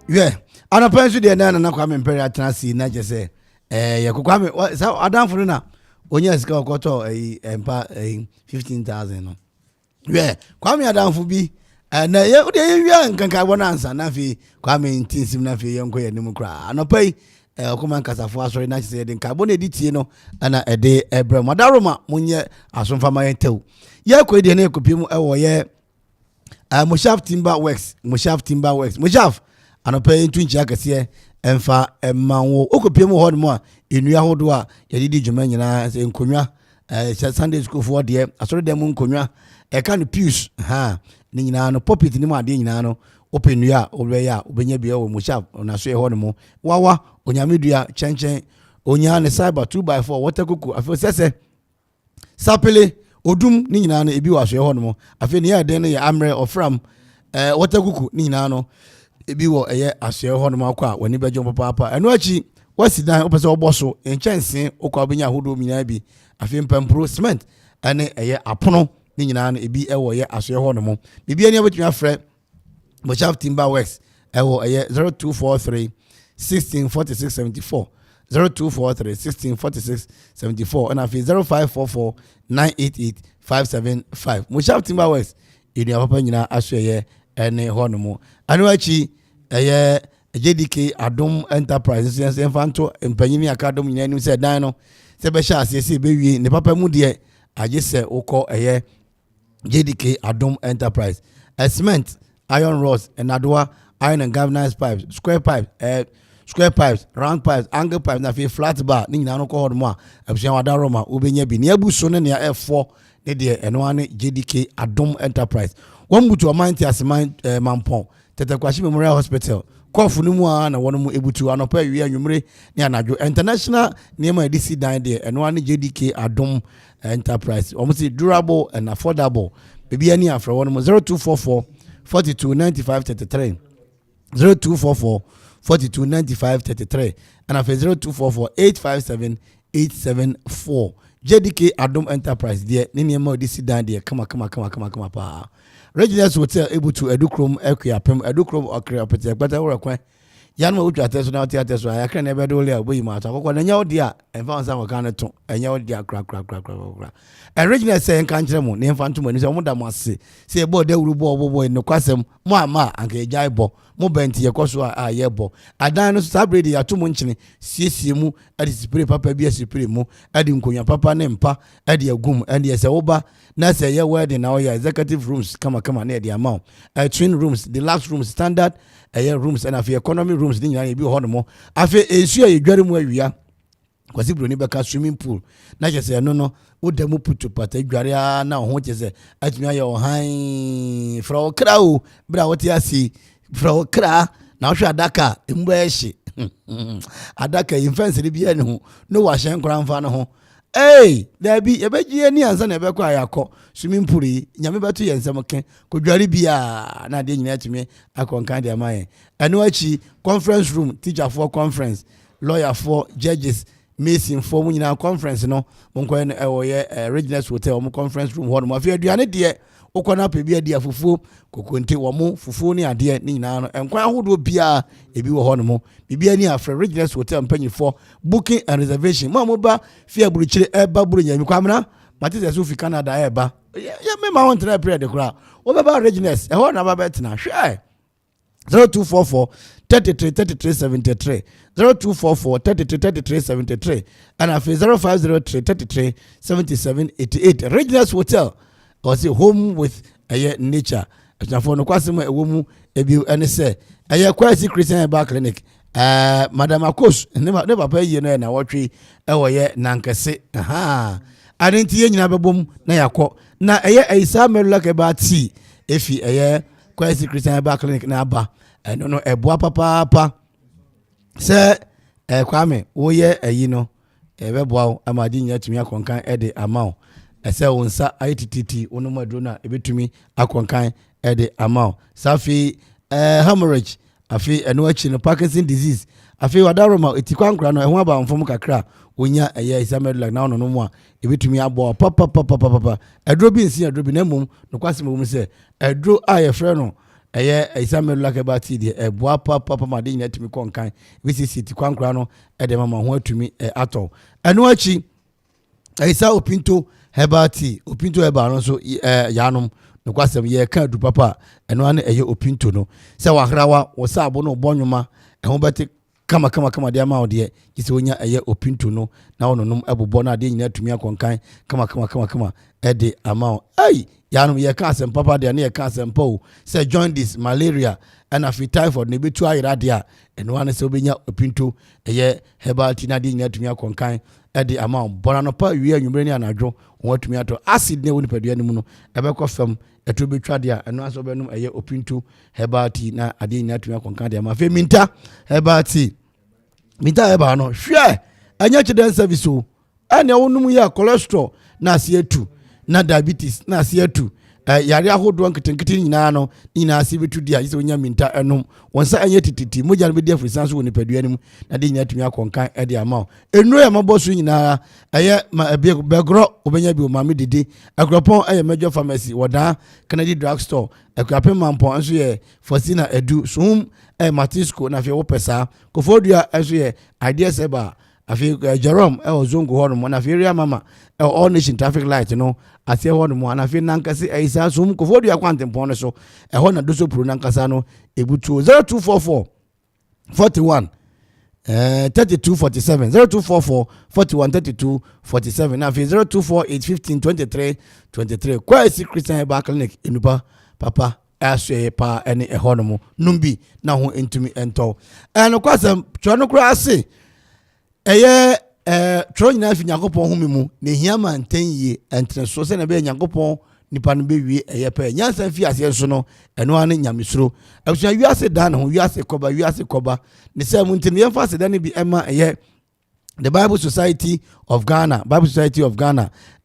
Yeah, ana penso de na Kwame Mpere atrasi na je se ye Kwame sa adamfo na onya sika okoto empa 15,000 no. Yeah, Kwame adamfo bi na ye de ye wi nkanka bona ansa na fi Kwame ntinsim na fi ye nko ye nim kra anopai okoma nkasafo asori na se de nka bona editie no ana ede ebre madaroma munye asomfa ma yentew ye ko de na ekopim ewo ye Mushaf Timber Works Mushaf anope ntunchi akese emfa emanwo okopiem ho no a enua hodo a yedidi dwuma nyina nkonwa Sunday school for de asori dem nkonwa eka no pews ni nyina no pulpit ni mu ade nyina no openua obeya obenya bia wo Mushaf na so ho no mo wawa onyamedua chenchen onya ne cyber 2x4 waterkuku afo sese sapele odum ni nyina no ebi wa so ho no mo afi ne ya den no ya amre ofram waterkuku ni nyina no ebi wo eye asye ho no makwa wani bejo papa eno achi wasidan opese oboso enchanse okwa obenya hodo nyina bi afi mpampro cement ane eye apono ni nyina no ebi ewo ye asye ho no mo bibia ne abetumi afre Mushaf Timber Works ewo eye 0243 164674 0243 164674 and afi 0544 988 575 Mushaf Timber Works inu papa nyina asye ye ene ho no mo anu achi eye JDK Adom Enterprise sense enfanto empanyini akadom nyina nim se dan no se be sha ase be wie ne papa mu de agese ukọ eye JDK Adom Enterprise cement iron rods enadoa iron and galvanized pipes square pipes round pipes angle pipes na fi flat bar ni nyina no ko hodo mo a abusia wada roma obenya bi ne abuso ne ya F4 ne de eno ane JDK Adom Enterprise wambutu amanti aseman mampon Tetekwashi Memorial Hospital kofu ni mu a na wono mu ebutu anopa wi anwumre ni anajo international niema edisi dan de eno ane JDK Adom Enterprise almost durable and affordable baby ani afra wono mu 0244 429533 0244 429533 and afa 0244 857 JDK Adom Enterprise de ni niema edisi dan de kama pa Reginald's Hotel able to Edukrom Equiapem Edukrom Okreapete gbata wo rekwan yanu wo twate so na theater so ya kran ebe do le oboyi ma ta kokko na nya odi a enfa onsa ko kan to enya odi a kra Reginald say enka nkyere mu ne enfa ntomo ni so mo da mo ase say ebo da wuru bo no kwasem mo ama anka ejai bo mo benti ye koso a ye bo adan no sabredi ya to mo nkyene siesie mu adi spray papa bi spray mu adi nkonya papa ne mpa adi agum adi ye se wo ba na say ye wedding na your executive rooms kama na the amount twin rooms deluxe rooms standard rooms and afi economy rooms ni nyina e bi ho no mo afi esu ye dware mu awia kwasi broni beka swimming pool na je say no wodamu putu pata dware na ho je say atumi aye ohan fra okra o bra wote asi fra okra na hwe adaka emba ehye adaka infense ni bia ne ho no wa hyen kranfa no ho there be a beji ni ansa na ebekwa yakọ swimming pool nyame beto yensem ken ko dware bia na de nyina atumi akonkan de amaye eno achi conference room teacher for conference lawyer for judges mason for mu nyina conference no monko ewo ye Reginald's Hotel mu conference room ho no afia aduane de okona pa bia de afufuo kokonte wo mu fufuo ni ade ni nyina no enkwan ahodo bia ebi wo ho no mo bibia ni afre Reginald's Hotel mpanyifo booking and reservation mo ba fia buruchire eba buru nyami kwamna matise so fi Canada eba ya me ma won try prayer de kura wo ba Reginald's e ho na ba betena hwe 0244 3373 0244 3373 and afi 0503 33 7788 Reginald's Hotel or say home with a nature. For no kwasem a woman ebi ene say a quasi Christian Bar Clinic. Madam Akos never pay you na watri ewo ye nankase. Aha. Adenti ye nyina bebom na yakọ na eye Samuel like about tea efi quasi Christian Bar Clinic na aba. No eboa papa say Kwame wo ye eyi no ebeboa amadi nya tumi akonkan ede amount. Ese wonsa ITTT onomadro na ebetumi akonkan ede amount safi hemorrhage afi eno achi no Parkinson disease afi wadaroma etikwankra no eho aba mfom kakra onya Isamail like na no mo a ebetumi abo papa edro bi nsi edro bi na mum no kwase mum se edro a ye frɛ no example like about the boa papa ma de nyina tumi konkan VCC ti kwankra no de mama ho atumi ato eno achi esa opinto hebati opinto heba no so yanom no kwasem ye ka du papa eno ane opinto no se wahrawa wo sa abo no bonnwoma ho beti kama de ama ode gise wonya opinto no na wononom ebobo na de nyina tumi akonkan kama de ama ai yanom ye ka asem papa de na ye ka asem po say join this malaria and afi typhoid ne betu ayira de a eno ane se obenya opinto herbal tea na de nyina tumi akonkan de ama bona no pa wi anwumre ni anadwo won tumi ato acid ne woni padua ni mu no ebekọ fam eto betwa de a eno aso benum opinto herbal tea na ade nyina tumi akonkan de ama fe minta herbal tea minta herbal no hwe anya chiden service o ane wonum ya cholesterol na asiatu na diabetes na asiatu yare ahodo nketenkete nyina no nyina ase betu dia yise onya minta enom wonsa anya tititi moja no be dia frisan so woni padua ni mu na de nyina tumi akonkan de ama enuro ya maboso nyina begro obenya bi o mame dede akropon major pharmacy woda Kennedy drug store akrapen mampon anso ye Fosina Edu sum Matisco na fe wo pesa kofodua anso ye ideas eba afi Jerome ozongo hono na fe ria mama all nation traffic light no ase hono mo na fe nankase aisa sum kofodua kwantempon no so hono doso pro nankasa no ebutu 0244 41 3247 0244 41 3247 na 0248 15 kwa Christian Herbal Clinic enupa papa aswe pa ene ehonomo numbi na ho entumi ento eno kwasam tro kura ase tro nyina fi Yakobon ho memu ne hia mantan yie entre so se na be Yakobon nipa no be wie pe nyansa fi ase so no eno ane nyamesuro abusua wi ase da na ho wi ase koba ne se mu ntine yemfa ase da ne bi ema the Bible Society of Ghana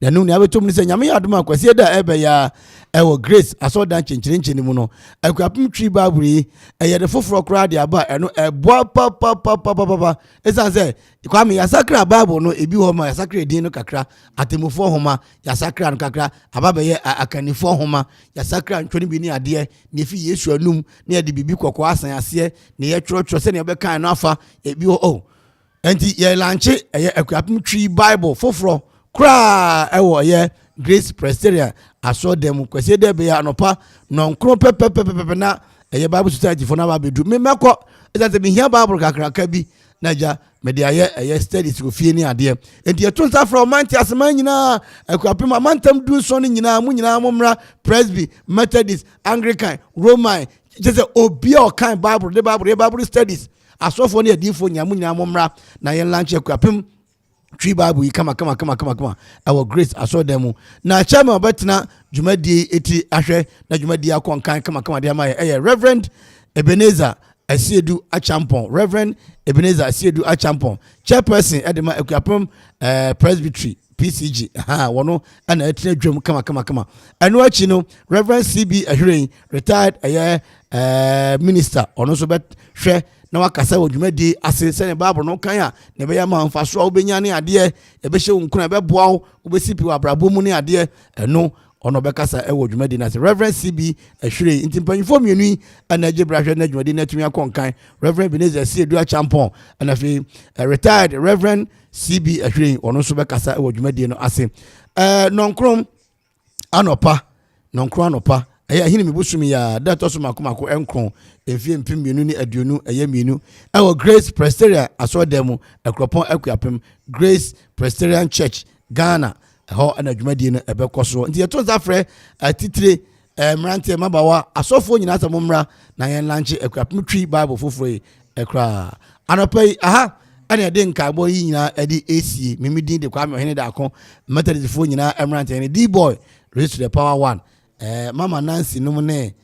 the nu ne abetom ni se nyame yadoma kwase da ebe ya ewo grace aso dan chenchirencheni mu no akwapim tree Bible de foforo kra de aba eno ebo pa esan se kwame ya sakra Bible no ebi ho ma ya sakra din no kakra atemufo homa ya sakra no kakra ababa ye akanifo homa ya sakra ntwoni bi ni ade ne fi Yesu anum ne ya de bibi kokko asan ase ne ye tworo se ne be kan no afa ebi ho enti ye lanche akwapim tree Bible foforo kra ewo ye Grace Presbyterian aso dem kwese de be ya nopa nonkro pepe na Bible Society for na ba bedu me mekọ eza se bi hia Bible kakraka bi na ja me de aye studies go fie ni ade enti ye tonsa from manti asema nyina akwapem amantam du so ni nyina mu nyina momra Presby Methodist Anglican Roman just obi o kan Bible studies aso for ni adifo nyamu nyina momra na ye launch akwapem tree Bible kama our grace aso demu na chama obetina dwumadi eti ahwe na dwumadi akonkan kama de amaye Reverend Ebenezer Asiedu Achampon chairperson edema ekwapem presbytery PCG wono ana etina dwum kama eno achi no Reverend CB Ahweren retired minister ono so bet hwe na wakasa wodwumadi ase se ne Bible no kan a ne be ya ma mfaso obenya ne ade e be hye wonkuna be boa wo obesipi wa brabo mu ne ade eno ono be kasa wodwumadi na se Reverend CB Ahweren ntimpanyifo mienu ana jebrahwe na dwumadi na tumi akonkan Reverend Ebenezer Asiedu Achampon ana fi retired Reverend CB Ahweren ono so be kasa wodwumadi no ase nonkrom anopa hini mibusumi ya data so makomako enkron efie mpimienu ni aduonu mienu Grace Presbyterian aso demu ekropon akuapem Grace Presbyterian Church Ghana ho ana dwumadi no ebekoso nti yeto zafre titire mrante mabawa asofo nyina asamomra na yen lanche akuapem tree Bible foforo ekra anopai ana de nkabo yi nyina edi AC mimidin de kwame hene da akon Methodist fo nyina mrante ne D-boy raise to the power 1 Mama Nancy numune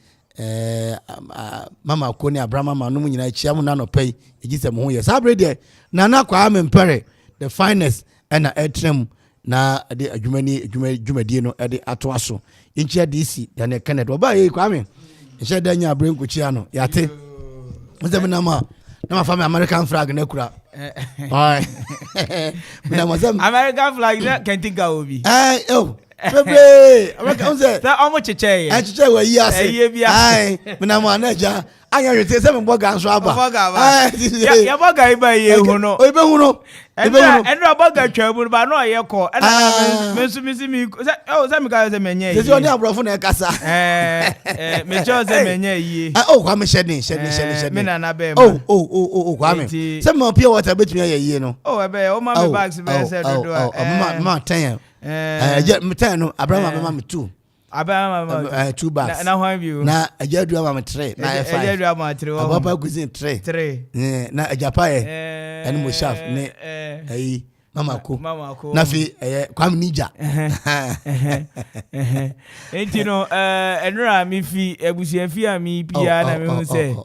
Mama Koni Abraham mama numu nyina chiamu na no pay ejise mo ho ye sabre de na kwa amempere the finest na etrem na de adwumadi no de ato aso inchia DC da ne Kennedy oba ye kwa ame inchia da nya abrenku chia no yate mzeme na fami American flag na kura American flag na kentinga obi Bebe, America say. That how much cheche? And cheche we yi ase. Ai, me na mo anaja. Anya yete se me boga nso aba. Ya boga iba ye hu no. O ibe hu no. Enra boga twabu ba no ye ko. Na me so misi mi say me ka say menye yi. Say oni abrofo na kasa. Me cho say menye yi. Oh, kwa me shedin. Me na be. Oh, kwa me. Say me pure water betumi ye yi no. Oh, ebe o ma me bags be say do. Ma 10. Me 10 no Abraham mama me 2. Abama 2 bags. Na how you? Na ajadu ama 3. Na 5. Ajadu ama 3. Ababa cuisine 3. Na ajapa ene mo chef ne ayi mama ko. Na fi kwam ninja. Enti no enra mi fi ebusia fi ami pia na me hu say.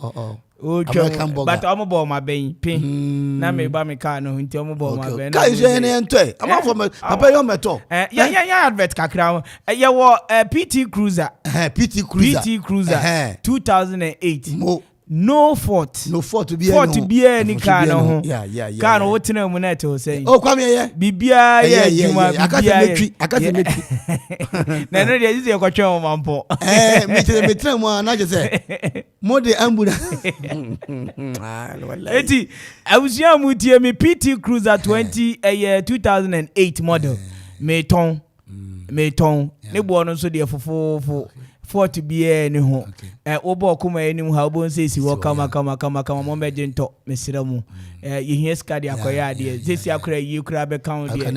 Oh, but I'm about my being pin. Na me ba me car no nti I'm about my being. Ka iso ene ento. I'm for papa yo meto. Yeah advert kakra. Yeah wo PT Cruiser. PT Cruiser 2008. No fault. No fault to be any car no. Yeah. Car no what na mu na to say. Oh kwame ye. Bibia ye juma bibia. Akase metri. Na no dey say kwatwa mampo. Me tell mo na je say. Mo de ambula. Eti awusia mu tie me PT Cruiser 2008 model. Me ton. Ne bo no so de fofofo. Fort be ni ho obo kuma enim ha obo nsesi wo kama mo meje nto mesira mu ye hia ska de akoya de sesi akora yi kura be count de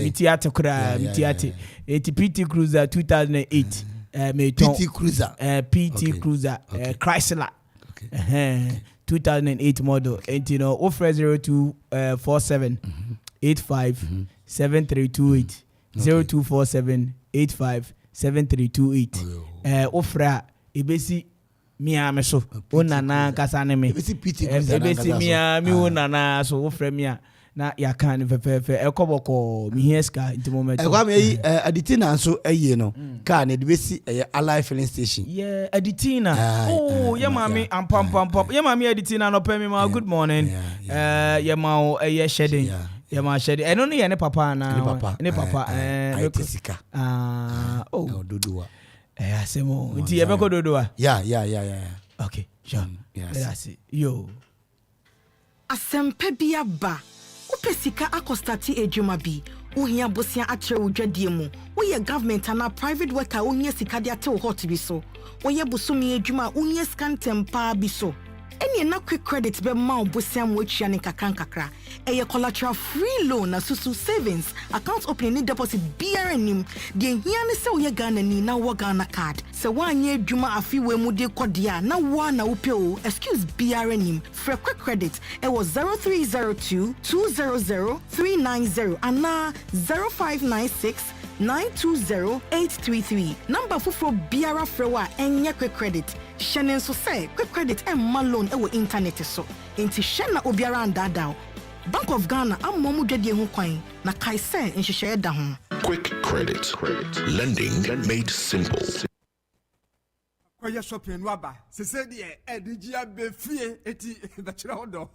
mitiate kura mitiate PT Cruiser 2008 me ton PT Cruiser Chrysler 2008 model and you know offer 0247 85 7328 0247 85 7328 ofra ebesi mia me so onana kasa ne me ebesi PT Cruiser ebesi mia mi onana so ofra mia na ya kan fefe ekoboko mi hieska nti moment ekwa me yi aditina nso eye no car na ebesi Alive filling station aditina ye mami ampam ye mami aditina no pay me ma good morning ye ma shedding ya ma shedi eno ne ye ne papa na ne papa tisika dodoa asemo nti ye beko dodoa yeah okay sure yes yo asempa bia ba upesika akostati ejuma bi ohia bosia akere odwadie mu wo government na private worker ohia sika de ate hot bi so wo busumi ejuma ohia scantempa bi so eni na quick credit be ma obosia mo atwa ne kakra eye collateral free loan na susu savings account opening ni deposit BRNim de hia ne se wo Ghana ni na wo Ghana card se wanye adwuma afiwe mu de kodia na wo na wo pe o excuse BRNim for quick credit it was 0302 200 390 and 0596 920-833. Number for Biara Frewa and quick credit. Shannon so say quick credit and loan ewo internet so. Inti Shanna Obiara and Dadao. Bank of Ghana am momu dwedie ho kwan na kaise nhyehyɛ da ho. Quick credit. Lending made simple. Koye shopping waba. Se se de edigia be fie eti bachira hodo.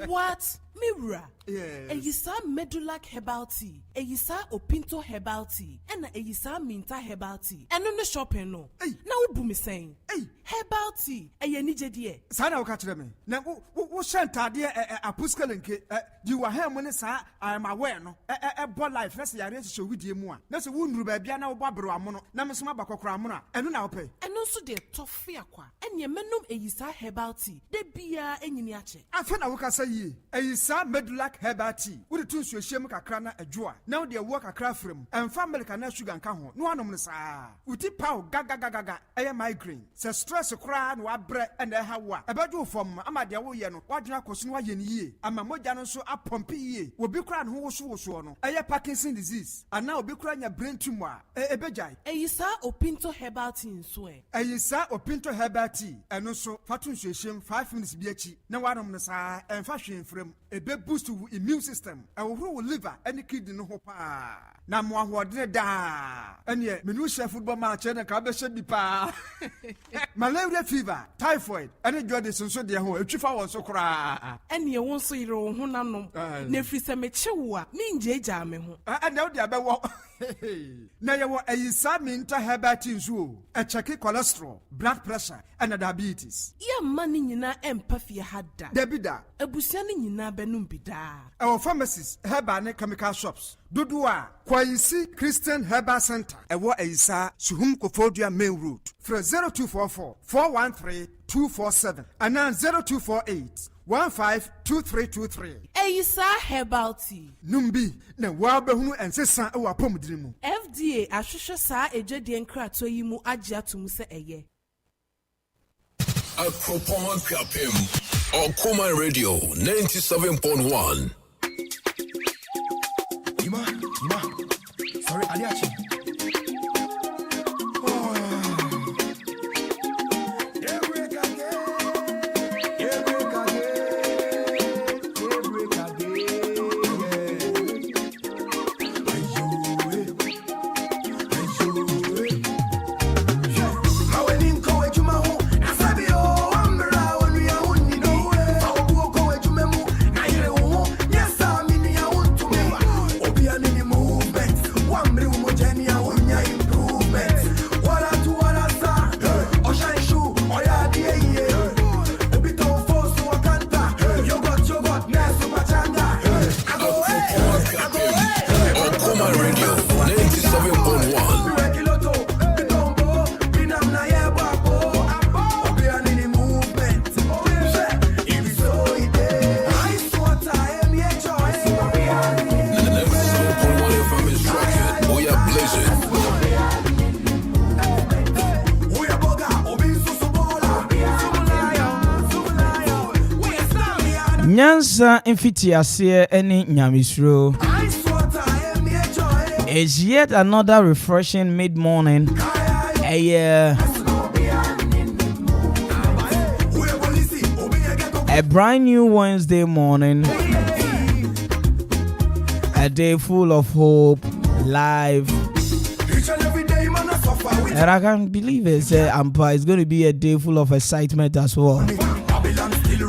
What? Mirror. Yes. Eyisa Medulac herbal tea. Eyisa Opinto herbal tea. And Eyisa Minta herbal tea. And no shopping no. Hey. Now who me saying? Hey. Herbal tea. Eye ni jedie. Sana wakachire me. Na wo shantade apuskelenke di wa ha mo ne sa I am aware no. Bo life na se yare hye widie mu a. Na se wo nuru ba bia na wo babro amo no. Na me so abakokora amo na. Eno na wo pe. Eno so de tofe akwa. Enye menum Eyisa herbal tea. De bia enyini ache. Afa na wo kasa yi. Eyisa Medulac herbal tea. Wo de tunsu ehiem kakra na adwo a. Na wo de wo kakra frem. Emfa milk na sugar nka ho. No anom ne sa. Uti paw gaga. Eye migraine. Se stress kra na wabre na hawa. Ebedu fom ama de wo ye no. Wadwena koso no waye ne yie. Ama mogya no so apompe yie. Obi kra no wo so no. Eye Parkinson disease. Ana obi kra nya brain tumor. Ebejai. Eyisa Opinto herbal tea nso e. Eyisa Opinto herbal tea. Eno so fatunsu ehiem 5 minutes bi achi. Na wanom ne sa emfa hwe mfrem. Ebe boost your immune system. Ewo liver any kidney no ho pa. Na mo ahodene da. Ene menu chef football match na ka be hye bi pa. Malaria fever, typhoid, any jaundice nso de ho etwifa won so kra. Ene won so yire wo ho nanom. Na firi se me chewo a me njeja me ho. Ene wo de abewo. Na yawo ayisa minta herbal tea nso e check cholesterol, blood pressure and diabetes. Ye mani nyina empa fie hada. Debida. Ebusia ni nyina benum bida. Our pharmacies, herbal and chemical shops. Dodua, Kwaisi Christian Herbal Center. Ewo ayisa Suhum Kofodia Main Road. From 0244 413 247 and now 0248 152323. Eyisa herbal tea. Numbi na wabehunu ensesa ewa pomudirimu. FDA ahwehwe saa ejedi nkrato yi mu agye atum se eye. Akropon Kapim on Kuma Radio 97.1. Ima, sorry, Aliachi. Nyansa Infitiasia any Nyamisro is yet another refreshing mid-morning. A brand new Wednesday morning. A day full of hope, life. And I can't believe it. It's going to be a day full of excitement as well.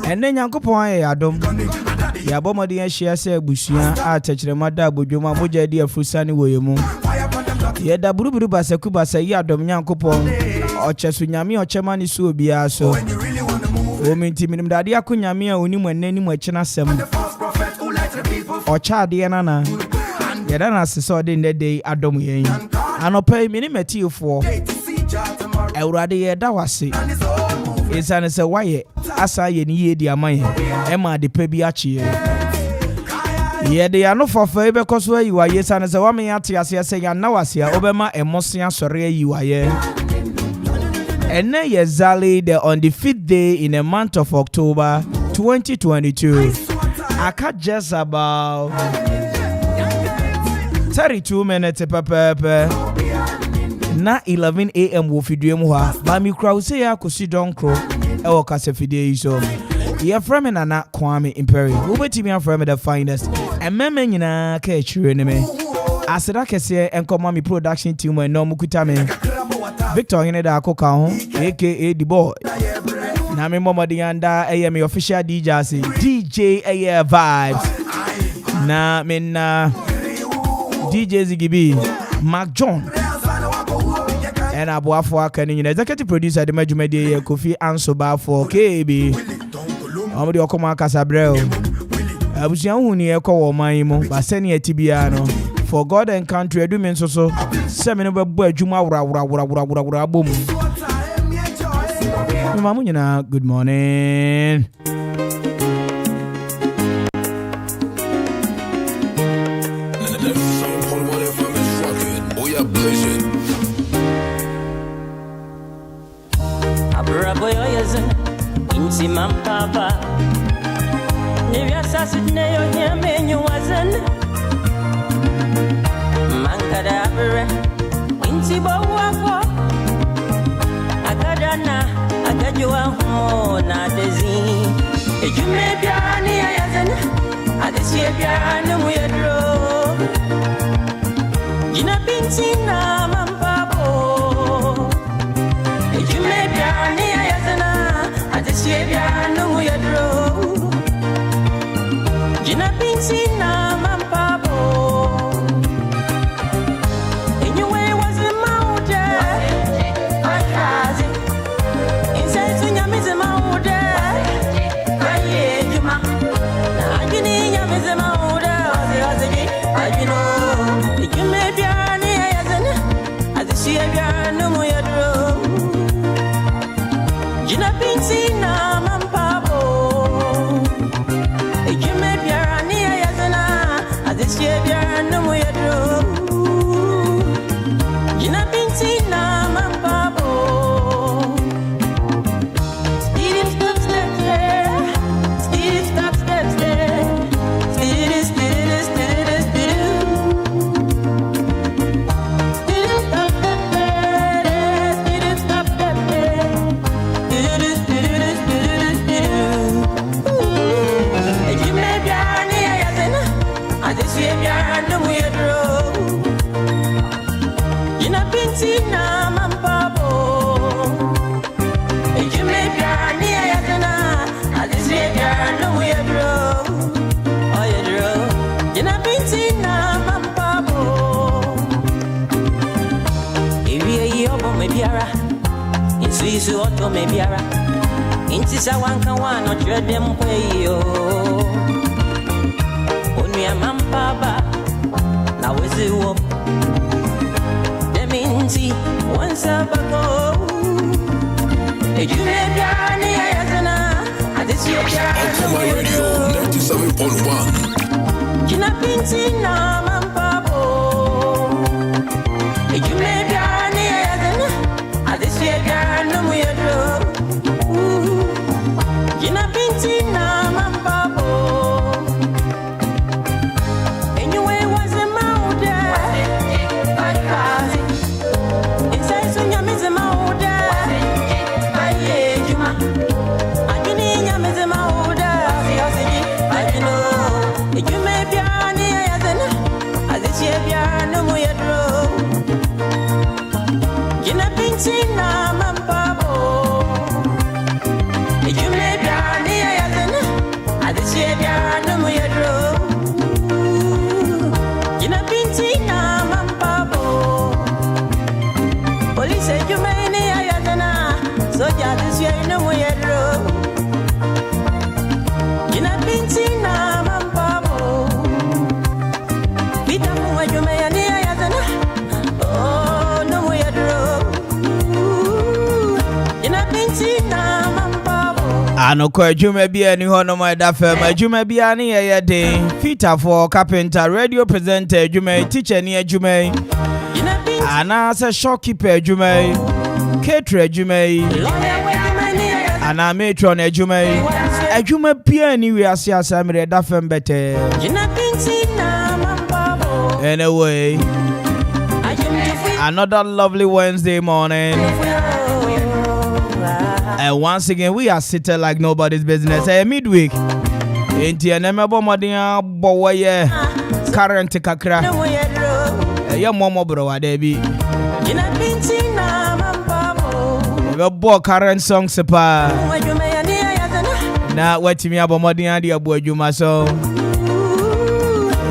And then Yankopon Adam Yabomadi and Shia say Bushia, I touch the mother Bujuma Muja dear Fusani Woyemu. Yeda Buru Basakuba say Yadom Yankopon or Chesunyami or Chamani Subia so. Women Timinum Dadia Kunyamia Unim when any Machina Sem or Chadiana. Yadana saw in the day Adam Yen. And no pay minimati for Elradi Dawasi. It's an say why asa ye ni di amanye e ma de pa bi achi ye de ya no fofa e be koso ayi wa ye san say wa me ate ase say ya na wase a obema emosia sore ayi wa ye and ye zali the on the 5th day in the month of October 2022 aka just about 32 minutes pepepe na 11 a.m. wo fidue mu ha ba mi kra say ya kosi donkro e wo kase fidue so ye frame na na Kwame Imperial wo betimi aframe the finest ememe nyina ka chire ne me aseda kese enkomo mi production team no mukuta me Victor hine da akoka ho aka the boy na me momodi anda me official DJ say DJ vibes na me na DJ Zigibi Mark John and Abuafo Akani, executive producer the Majumedi Kofi Ansoba for KB. Amadi Okoma Casabrel. Abusian Huni Eko Maimo, Baseni Etibiano. For God and country, I do mean so. Seminole Boy Juma boom. Mamunina, good morning. Inti mampapa Nivya sasi neyo nyamenyu wazen Mankada abere Inti bawako Akadana Akajua ho na dezi Ejume biani ayazen Adesiye biani muyedro Jina binti na mampapo Ejume biani ayazen Adesiye no muyedro Jina binti na mampapo Adesiebia no moyadro. Gina Pinsina Mampabo. Ejume Biarani Yazana. Adesiebia no moyadro. Gina Pinsina Mampabo. Speedy step steps there. Speedy step steps there. Speedy, speedy, speedy, speedy. Insu auto me biara intisa wanka wana twede mpweyo onua mampaba na wezi wo deminti once bago ejume biara ni ayazana adesi Okuma Radio 97.1. Gina pinti na mampabo ejume biara ni ayazana adesi biara no muyadro Gina pinti na mampabo anyway was a mauda inside sunya mize mauda aye juma ajini nya mize mauda siosiji ajino ejume bia ni ayazana adesi bia no muyadro Gina pinti na mampabo ejume bia ni ayazana adesi bia no muyadro Gina pinti na mampabo Police ejume ni ayazana soja adesi no muyadro Gina pinti na mampabo Vita mu ejume ni ayazana oh no muyadro Gina pinti na mampabo Anoko adwuma bia ni ho no ma da fam adwuma bia ni ye den fitter for carpenter radio presenter adwuma teacher ni adwuma Gina pinti ana se shopkeeper adwuma caterer adwuma lawyer ejume ni ayazana ana matron adwuma bia ni wi ase asamre da fam bete Gina pinti na mampabo anyway another lovely Wednesday morning. And once again, we are sitting like nobody's business. Midweek. Inti enemebo modia boye current kakra. Ya momo bro adebi. Gina pinti na mampabo We bo current songs pa. ejume ni ayazana Na wetimi abomodia dia bo adwuma so.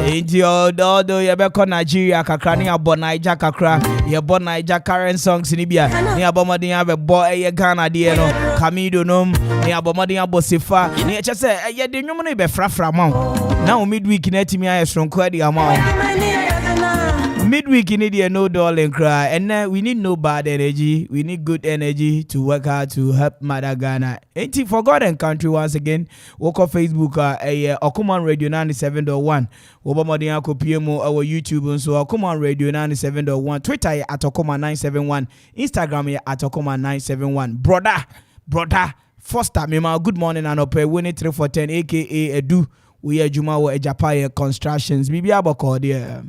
Inti odo ye be ko Nigeria kakra ni abo Naija kakra. Ye bo Naija current songs ni bia. Ni abomodia be bo eye Ghana de no. Kamido nom ni abomodia bo Sifa. Ni eche se ye de nwom no be frafra ma. Na o midweek na timi aye sonko ade ama. ejume ni ayazana Midweek in India, no darling cry. And now we need no bad energy. We need good energy to work hard to help Mother Ghana. Ain't it forgotten country once again? Walk on Facebook, Okuman Radio 97.1. Obamadian Kopiemo, our YouTube, and so Okuman Radio 97.1. Twitter at Okuman 971. Instagram at Okuman 971. Brother, Foster, Mima, good morning and ope. Winnie 3410, aka Edu. We are Juma or Ejapaya Constructions. Bibi Abako, dear.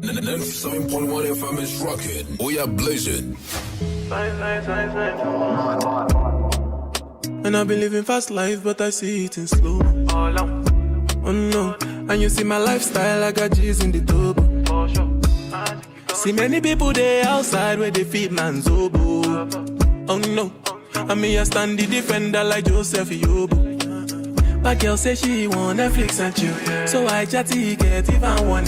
97.1 FM is rocking. We are blazing. And I've been living fast life, but I see it in slow. Oh no, and you see my lifestyle, I got G's in the double. See many people there outside where they feed man's oboe. Oh no, and me I stand the defender like Joseph Yobo. My girl say she want Netflix and chill, so I chatty get even one.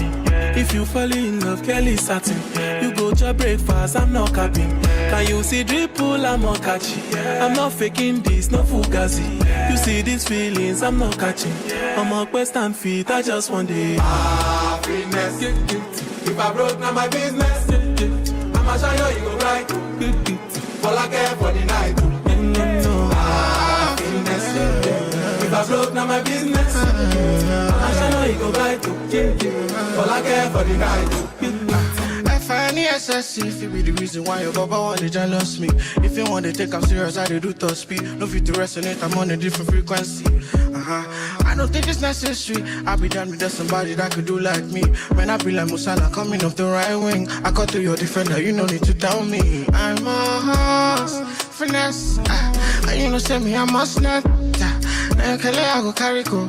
If you fall in love, Kelly satin. You go to breakfast, I'm not capping. Can you see dripple, I'm not catching. I'm not faking this, no fugazi. You see these feelings, I'm not catching. I'm a quest and feet, I just want the happiness. If I broke, now my business. I'ma show you, you go right. All I care for the night. Happiness. If I broke, now my business. I'ma show you, you go right. All I care for the night. F-I-N-E-S-S-E, if it be the reason why your baba want to jealous me. If you want to take I'm serious, I do top speed. No fit to resonate, I'm on a different frequency. I don't think it's necessary. I'll be done with that somebody that could do like me. When I be like Musala coming off the right wing, I cut to your defender, you no need to tell me. I'm a horse, finesse. And you know, say me, I must not. I go carry go.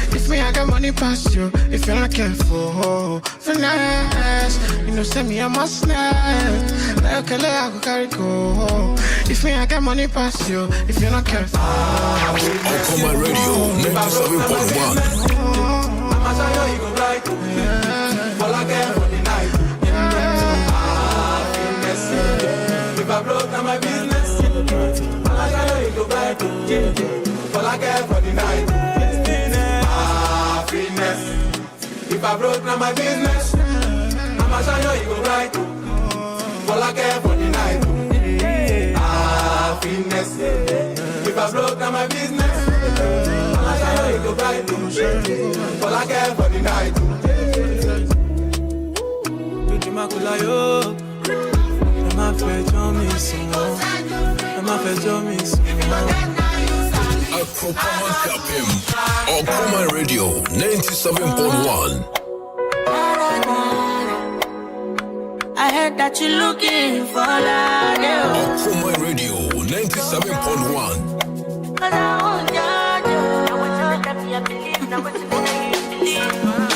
If me, I got money past you. If you're not careful, finesse. You know, send me a must not. Like I go carry go. If me, I got money past you. If you're not careful. Okoma Radio 97.1. I'ma show you, you go right. All I care for the night. If I broke, now my business. I'ma show you, you go right. All I care for the night. If I broke, now my business. I'ma show you, you go right. All I care for the night. Happiness. If I broke, now my business. I'ma show you, you go right. All I care for the night. Okoma Radio 97.1. I heard that you're looking for love. Okoma Radio 97.1.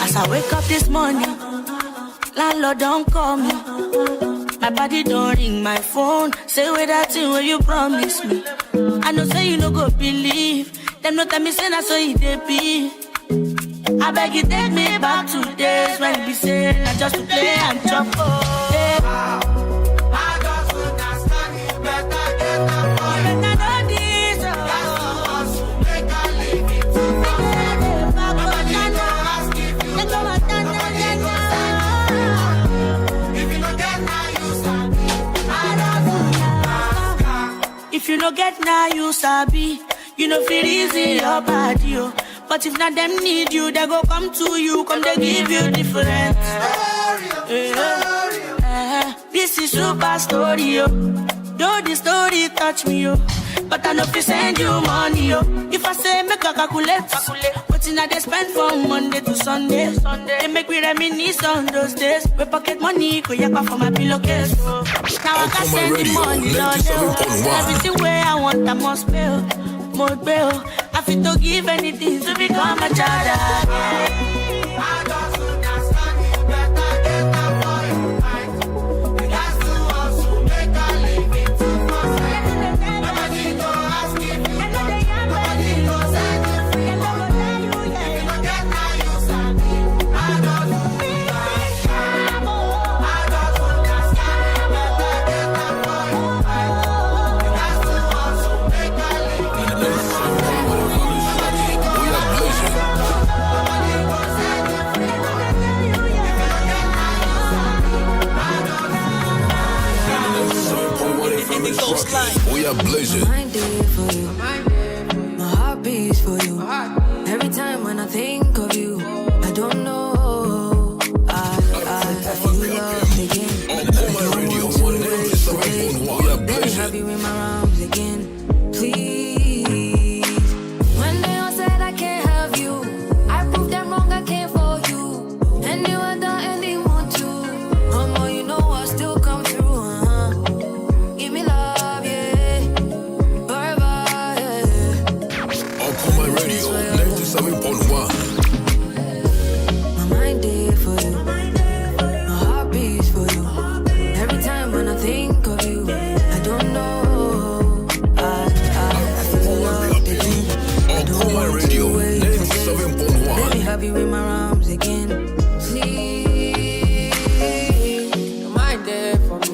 As I wake up this morning, landlord don't call me. My body don't ring my phone. Say where that thing where you promise me. I know say you no go believe. Them no tell me say that's so it be. I beg you take me back to days when we say not just to play and chop. Yeah. I just understand it better get that boy. You better know this. That's the make a living to nobody to ask if you if you don't get now you sabi. If you don't get now you sabi. You know feel easy your body, oh. But if not them need you, they go come to you, come they give you different. This is super story, oh. Though the story touch me, oh. But I know if you send you money, oh. If I say make a calculate. What's in that they spend from Monday to Sunday. They make me reminisce on those days. We pocket money, go yapa for my pillowcase, oh. Now I can send the money, Lord, oh. Everything where I want, I must pay, oh. I feel to give anything to become a child. I just understand it better get that boy right. You got to also make a living to myself. Nobody go ask if you know. Nobody go say you free. If you don't get now you sabi. I just understand it better get that boy right. You got to also make a living to myself. We are blazing. My day for you, my heart beats for you. Every time when I think of you, I don't know. I feel love again. Okoma Radio 97.1. Let me have you in my arms again, please. When they all said I can't have you, I proved them wrong. I can't for you, and you are the ending one too. You know I still come through. Give me love, yeah. Forever, yeah. Okoma Radio 97.1. My mind there for you. My heart beats for you. Every time when I think of you, I don't know. I feel love again. Okoma Radio 97.1. Let me have you in my arms again, please. Your mind there for me.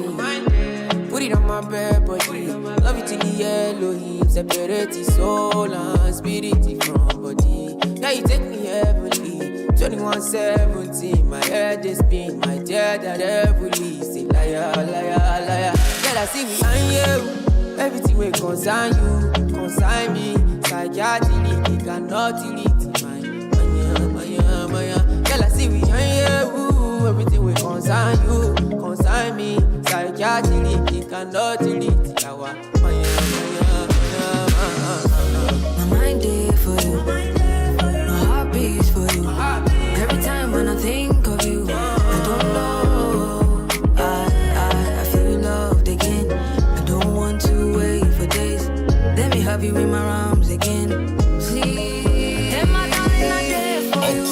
Put it on my bed, body. Love it till the yellow heat. Separate the soul and spirit from body. Now you take me heavenly to 2117, my head is spin, my dear that every say liar, liar, liar. Girl, I see me and you, everything will concern you, consign me. Psychiatry, they cannot delete my. Girl, I see me and you, everything will concern you, consign me. Psychiatry, they cannot delete our. My mind there for you, my heart beats for you. Every time when I think of you, I don't know. I feel loved again. I don't want to wait for days. Let me have you in my arms again. Please, and my darling, I'm there for you.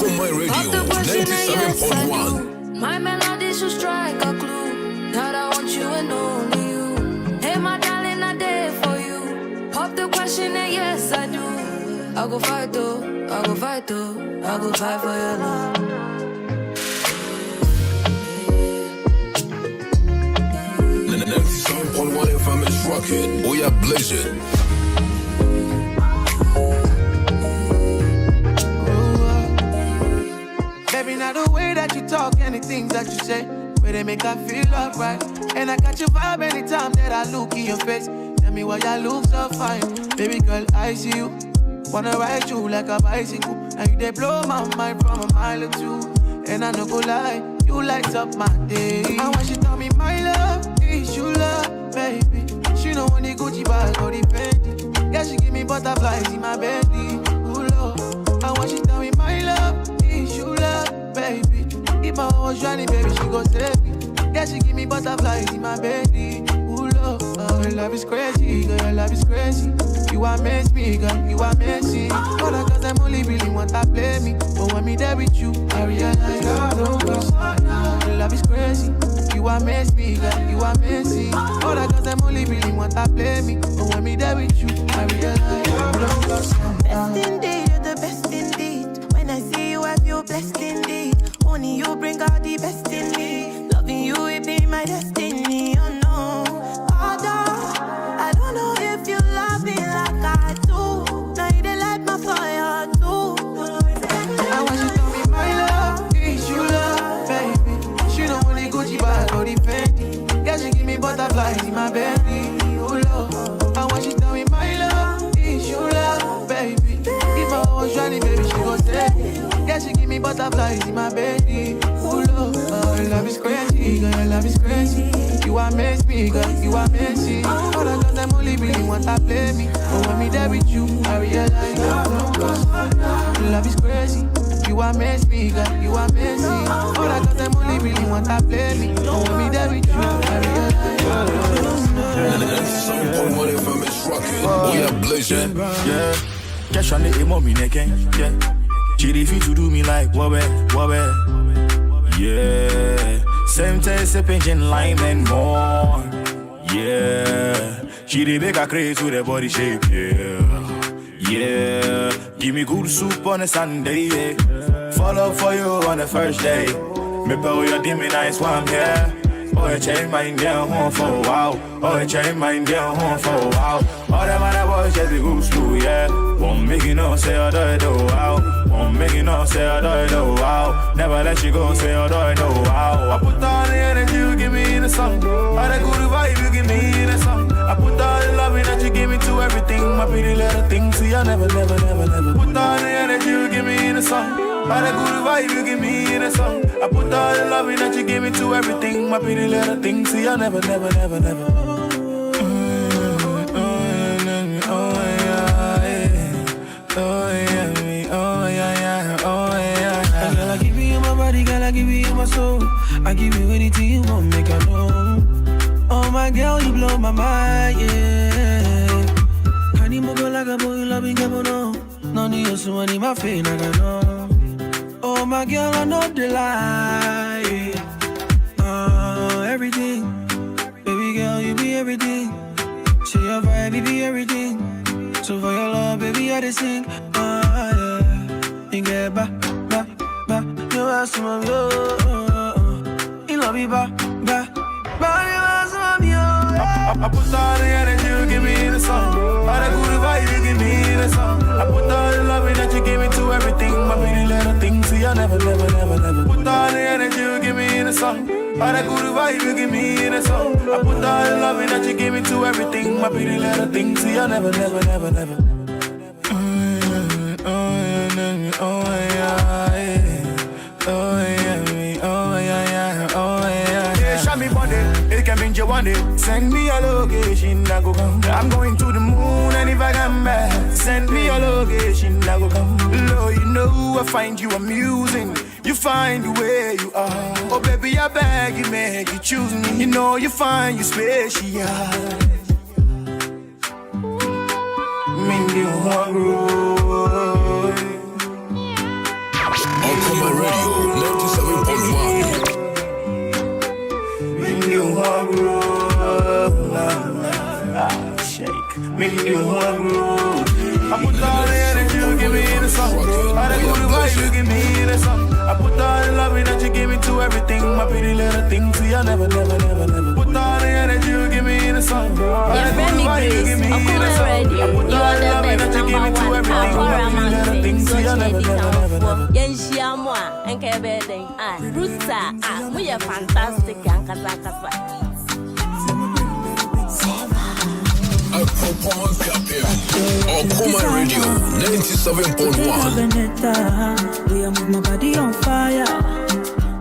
Off the question, yes, I do. My melody should strike a clue that I want you and only you. Hey, my darling, I'm there for you. Pop the question, yes, I do. I go fight though, I go fight though, I go fight for your love. 97.1 FM is rocking. Oh yeah, blaze it. Baby, now the way that you talk and the things that you say, where they make I feel alright. And I catch your vibe anytime that I look in your face. Tell me why you look so fine. Baby girl, I see you. Wanna ride you like a bicycle. And you they blow my mind from a mile or two. And I no go lie, you light up my day. And when she tell me my love, is you love, baby. She know when the Gucci bag or the Fendi. Yeah, she give me butterflies in my belly. Ooh, Lord. And when she tell me my love, is you love, baby. If my heart was drowning, baby, she go save me. Yeah, she give me butterflies in my belly. Ooh, Lord. Your love is crazy, girl, your love is crazy. You amaze me, girl, you amazing. All the girls them only really want to play me. But when me there with you, I realize love don't go. Your love is crazy. You amaze me, girl, you amazing. All the girls them only really want to play me. But when me there with you, I realize love don't go. Best indeed, you're the best indeed. When I see you, I feel blessed indeed. Only you bring out the best in me. Loving you, it be my destiny. Oh no, I don't know if you love me like I do. Now you dey light my fire too. I want you to tell me my love is you love, baby. She know when the Gucci bag or the Fendi. Yeah, she give me butterflies in my belly. Oh Lord, I want you to tell me my love is you love, baby. If I was drowning, baby, she go save me. Yeah, she give me butterflies in my belly. Oh Lord, your love is crazy, girl, your love is crazy. You amaze me, girl, you amazing. All the girls them only really want to play me. But when me there with you, I realize love don't go. Your love is crazy. You amaze me, girl, you amazing. All the girls them only really want to play me. But when me there with you, I realize love don't go. 97.1 FM is rocking. Oh yeah, blaze it. Yeah, cash on the emo me again. Yeah, she refuse to do me like wobble. Yeah, same taste, sipping lime and more. Yeah, she the make a craze with her body shape. Yeah, give me good soup on a Sunday. Yeah. Follow for you on the first day. Me pay your dimmy nice one, yeah. Oh, you change mind down home for a while. Oh, you change mind down home for a while. All them other boys just be good school, yeah. Won't make you know, say I do it, wow. Won't make you know, say I do it, wow. Never let you go, say I do it, wow. I put all the energy you give me in the song. All the good vibe you give me in the song. I put all the loving that you give me to everything. My pretty little thing, see I never. Put all the energy you give me in the song. All the good vibe you give me in the song. I put all the loving that you give me to everything. My pretty little thing, see I never. Girl, I give you my body, girl, I give you my soul. I give you anything you want, make I know. Oh my girl, you blow my mind, yeah. Honey, mo go like a boy, loving you, no. No need you, so I need my face, I know. Oh my girl, I know the lie. Everything, baby girl, you be everything. Say your vibe, you be everything. So for your love, baby, I just sing. Yeah. You get back. You ask me, yo. You love me, ba. You ask me, yo. I put all the energy you give me in the song. All the good vibe you give me in the song. I put all the loving that you give me to everything. My pretty little things, see I never. Put all the energy you give me in the song. All the good vibe you give me in the song. I put all the loving that you give me to everything. My pretty little things, see I never. Show me body, it can be your one day. Send me a location, I go come. I'm going to the moon, and if I come back, send me a location, I go come. Lord, you know I find you amusing. You find the way you are. Oh baby, I beg you, make you choose me. You know you find you special. Mindy Okuma Radio 97.1. Shake, make you hungry. I put all the energy you give me in the song. All the good vibe you give me in the song. I put all the loving that you give me to everything. My pretty little things, see I never. Put all the energy you give me in the song. All the good vibe you give me in the song. I put all the loving that you give me to everything. My pretty little things, see I never. Yenshiamwa, Enkebeding, Rusa, we are fantastic, Yankasa. Okuma Radio 97.1. We are move my body on fire.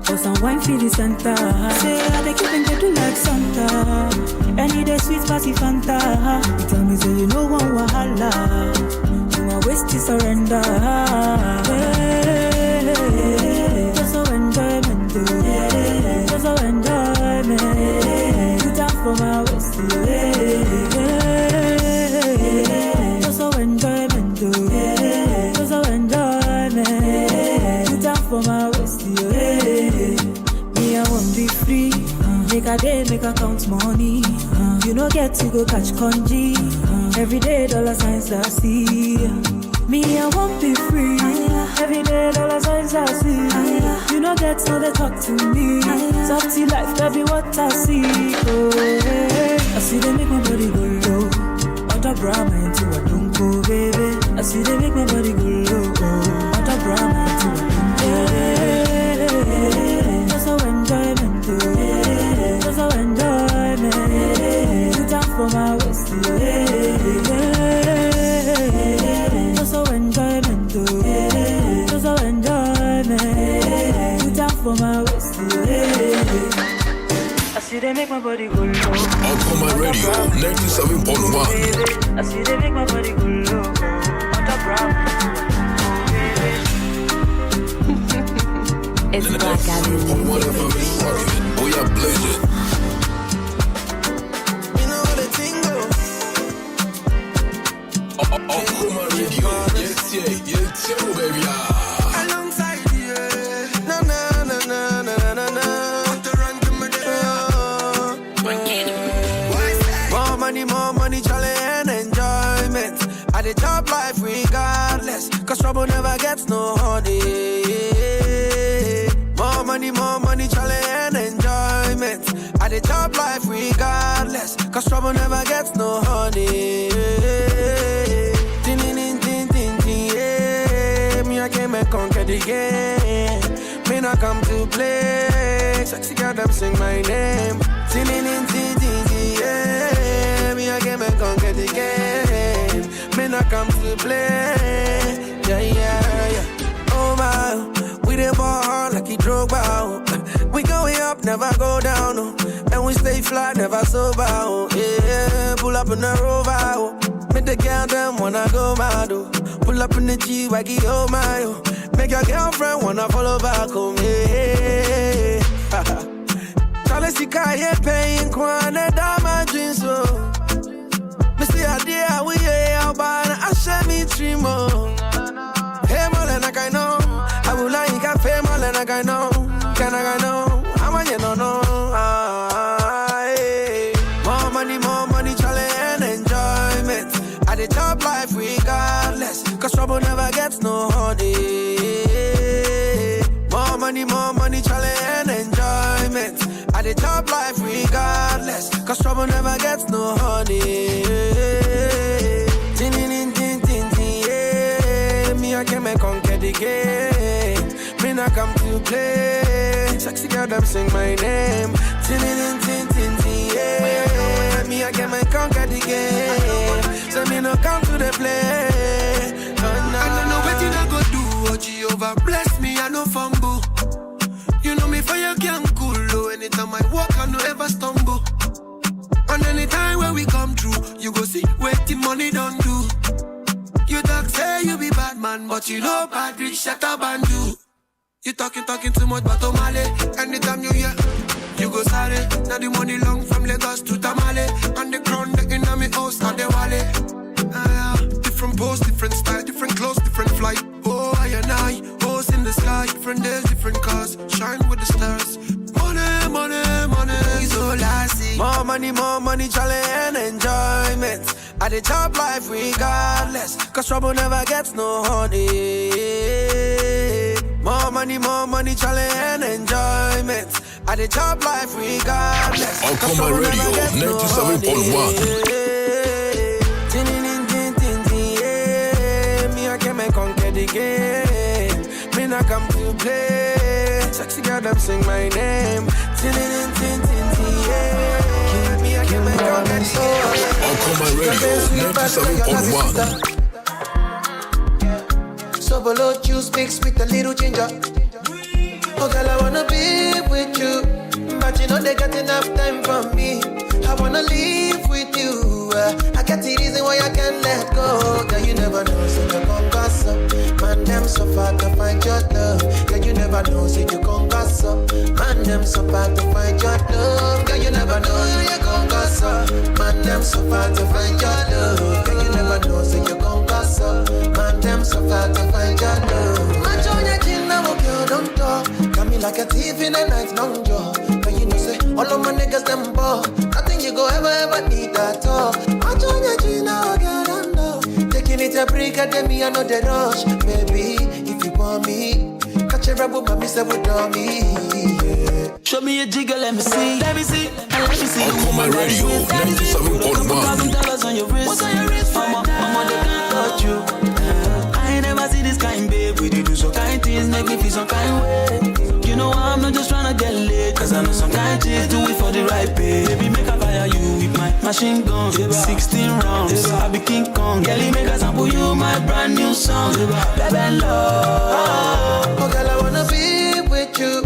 For some wine for the center. Say I they keep and do like Santa. Any day sweet spicy Fanta. You tell me say you know one wahala. You my waist to surrender. Just so enjoyment. Just so enjoyment. Put down for my waist. Just so enjoyment. Just so enjoyment. Put down for my waist. Me I won't be free. Make a day, make a count money. You no get to go catch congee. Every day dollar signs I see. Me I won't be free. Every day dollar signs I see. You no get no they talk to me. Softy life that be what I see. Oh, hey. I see they make my body go low. Out of Brahma into a dunko, baby. I see they make my body go low. Out of Brahma into a dunko, baby. Just so enjoyment, just so enjoyment. Put down for my waist, just so enjoyment, just so enjoyment. Put down for my waist, I see they make my body go low. Okuma Radio 97.1. I see they make my body go low. On the brown. It's Black Adam. We are blazing. You know the thing go. Okuma Radio. Yes, baby. Alongside you. Na. More money, challenge and enjoyment. At the top life regardless, cause trouble never gets no honey. More money, challenge and enjoyment. At the top life regardless, cause trouble never gets no honey. Yeah, me I came and conquer the game. Me not come to play. Sexy girl, them sing my name. Yeah, me I came and conquer the game. Me not come to play. Yeah. Oh my, we the ball like he drove out. We going up, never go down. And we stay flat, never sober. Yeah, pull up in the Rover. Make the girl them wanna go mad. Pull up in the G-Waggy, oh my. Make your girlfriend wanna follow back home. Yeah. Charlie Kaya paying Kwana Dama dreams. Me see a dear we are by I share me trimo. Hey, Molena, I know. I will like a famous and I know. Can I know? I'm a no. More money, challenge and enjoyment. At the top life regardless, cause trouble never gets no honey. More money, challenge and enjoyment. At the top life regardless, cause trouble never gets no honey. Tin, tin, tin, tin, tin, yeah. Me, I can make conquer the game. Me not come to play. Sexy girl, them sing my name. Tin, tin, tin, tin, tin, yeah. Me, I can make conquer the game. So me not come to the play. No, no. I don't know what you not go do. Oh, Jehovah bless me, I no fumble. You know me fire can cool. Anytime I walk, I no ever stumble. And anytime when we come through, you go see what the money don't do. You talk say you be bad man, but you know bad rich shut up and do. You talking too much, but Omale. Anytime you hear, you go sorry. Now the money long from Lagos to Tamale. And the crown the in my house and the wallet. Different pose, different style, different clothes, different flight. Oh, I and I, hoes in the sky. Different days, different cars, shine with the stars. Money, money, money is all I see. More money, challenge and enjoyment. At the top life regardless, cause trouble never gets no honey. More money, challenge and enjoyment. At the top life regardless. Alcoma Radio 97.1. Me, I can make conquer the game. Me not come to play. Sexy girl, them sing my name. Tin, tin, tin, tin, tin, yeah. Me, I can make conquer the game. Alcoma Radio 97.1. So below juice mixed with a little ginger. Oh girl, I wanna be with you, but you know they got enough time for me. I wanna live with you. I got the reason why I can't let go. Girl, you never know, so you gon' gossip. Man, them so far to find your love. Girl, you never know, so you gon' gossip. Man, them so far to find your love. Girl, you never know, you gon' gossip. Man, them so far to find your love. Girl, you never know, so you gon' gossip. Man, them so far to find your love. Man, show your chin, now, girl, don't talk. Got me like a thief in the night, long jaw. But you know, say, all of my niggas, them ball. Nothing you go ever need at all. I'm trying to girl, don't know. Taking it a break, at me, I know the rush. Baby, if you want me, catch a rebel, mommy, say, what on me, yeah. Show me a jiggle, let me see. Let me see, let me see. Alcoma Radio 97.1. $1,000 on your wrist. What's on your wrist? I'm on the can't touch you. I ain't never see this kind, babe. We do so kind things, make me feel some kind way. You know I'm not just tryna get laid, cause I know some kind chicks do it for the right pay. Baby, make I fire you with my machine gun. 16 rounds, I be King Kong. Girlie, make I sample you my brand new song. Baby, love. Oh, girl, I wanna be with you,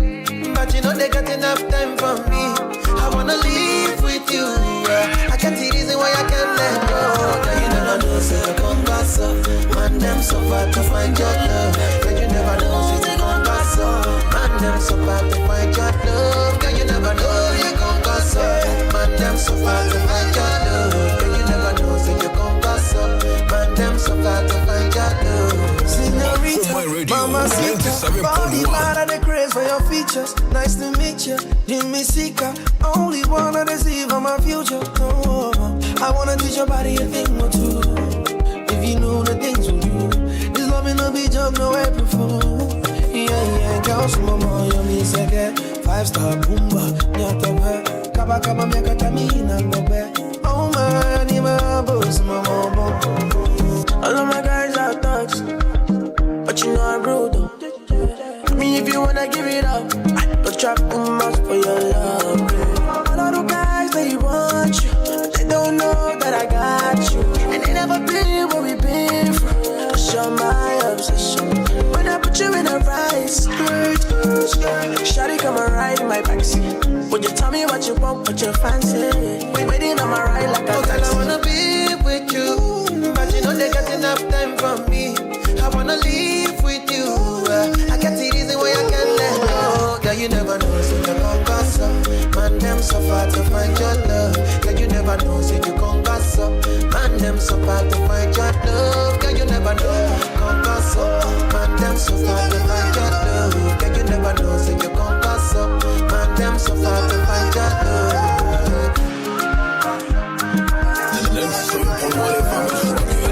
but you know they got enough time for me. I wanna live with you, yeah. I can't see reason why I can't let go. Girl, you never know, so you gon' gossip. Man, them so far to find your love. Girl, you never know, so you gon' gossip. Man, them so far to find your love. Girl, you never know, you gon' gossip. Man, them so far to find your love. Girl, you never know, so you gon' gossip. Man, them so far to find your love. Senorita, mama, body bad at the craze for your features. Nice to meet you, Jimmy Sika. Only wanna deceive on my future. Oh, I wanna teach your body a thing or two. If you know the things we do, this love ain't no be job, no April Fool. Yeah, girl, so mama, you me second 5-star boomba, nyata be. Kaba miaka tamina ngobe. Oh my, I need my boss, mama. All of my guys are thugs, but you know I'm rude though. I mean, if you wanna give it up, I go trap too much for your love. All of the guys, they want you, but they don't know that I got you. And they never been where we been from. Show my obsession. When I put you in a right skirt, shawty come and ride in my backseat. Would you tell me what you want, what you fancy? Waiting on my ride like a taxi. I wanna be with you, but you know they got enough time for me. I wanna live with you. I got the reason why I can't let go. Girl, you never know, so you gon' gossip. Man, them so far to find your love. Girl, you never know, so you gon' gossip. Man, them so far to find your love. Girl, you never know, gon' gossip. Man, them so far to find your love. Girl, you never know, so you gon' gossip. Man, them so far to find your love.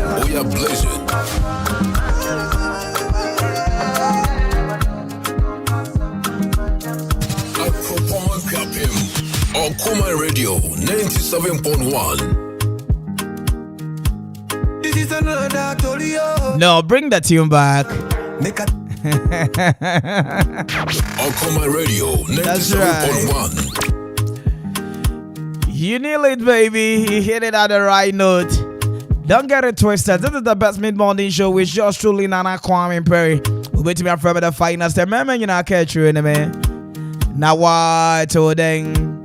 Oh, yeah, blaze it. Alcoma Capim. Okuma Radio 97.1. This is another Tolio. No, bring the tune back. Okuma Radio 97.1. You nailed it, baby. You hit it at the right note. Don't get it twisted. This is the best mid-morning show with yours truly, Nana Kwame Perry. We'll be to me from the finest. The man, you know, catch you in a man. Now, what? So then,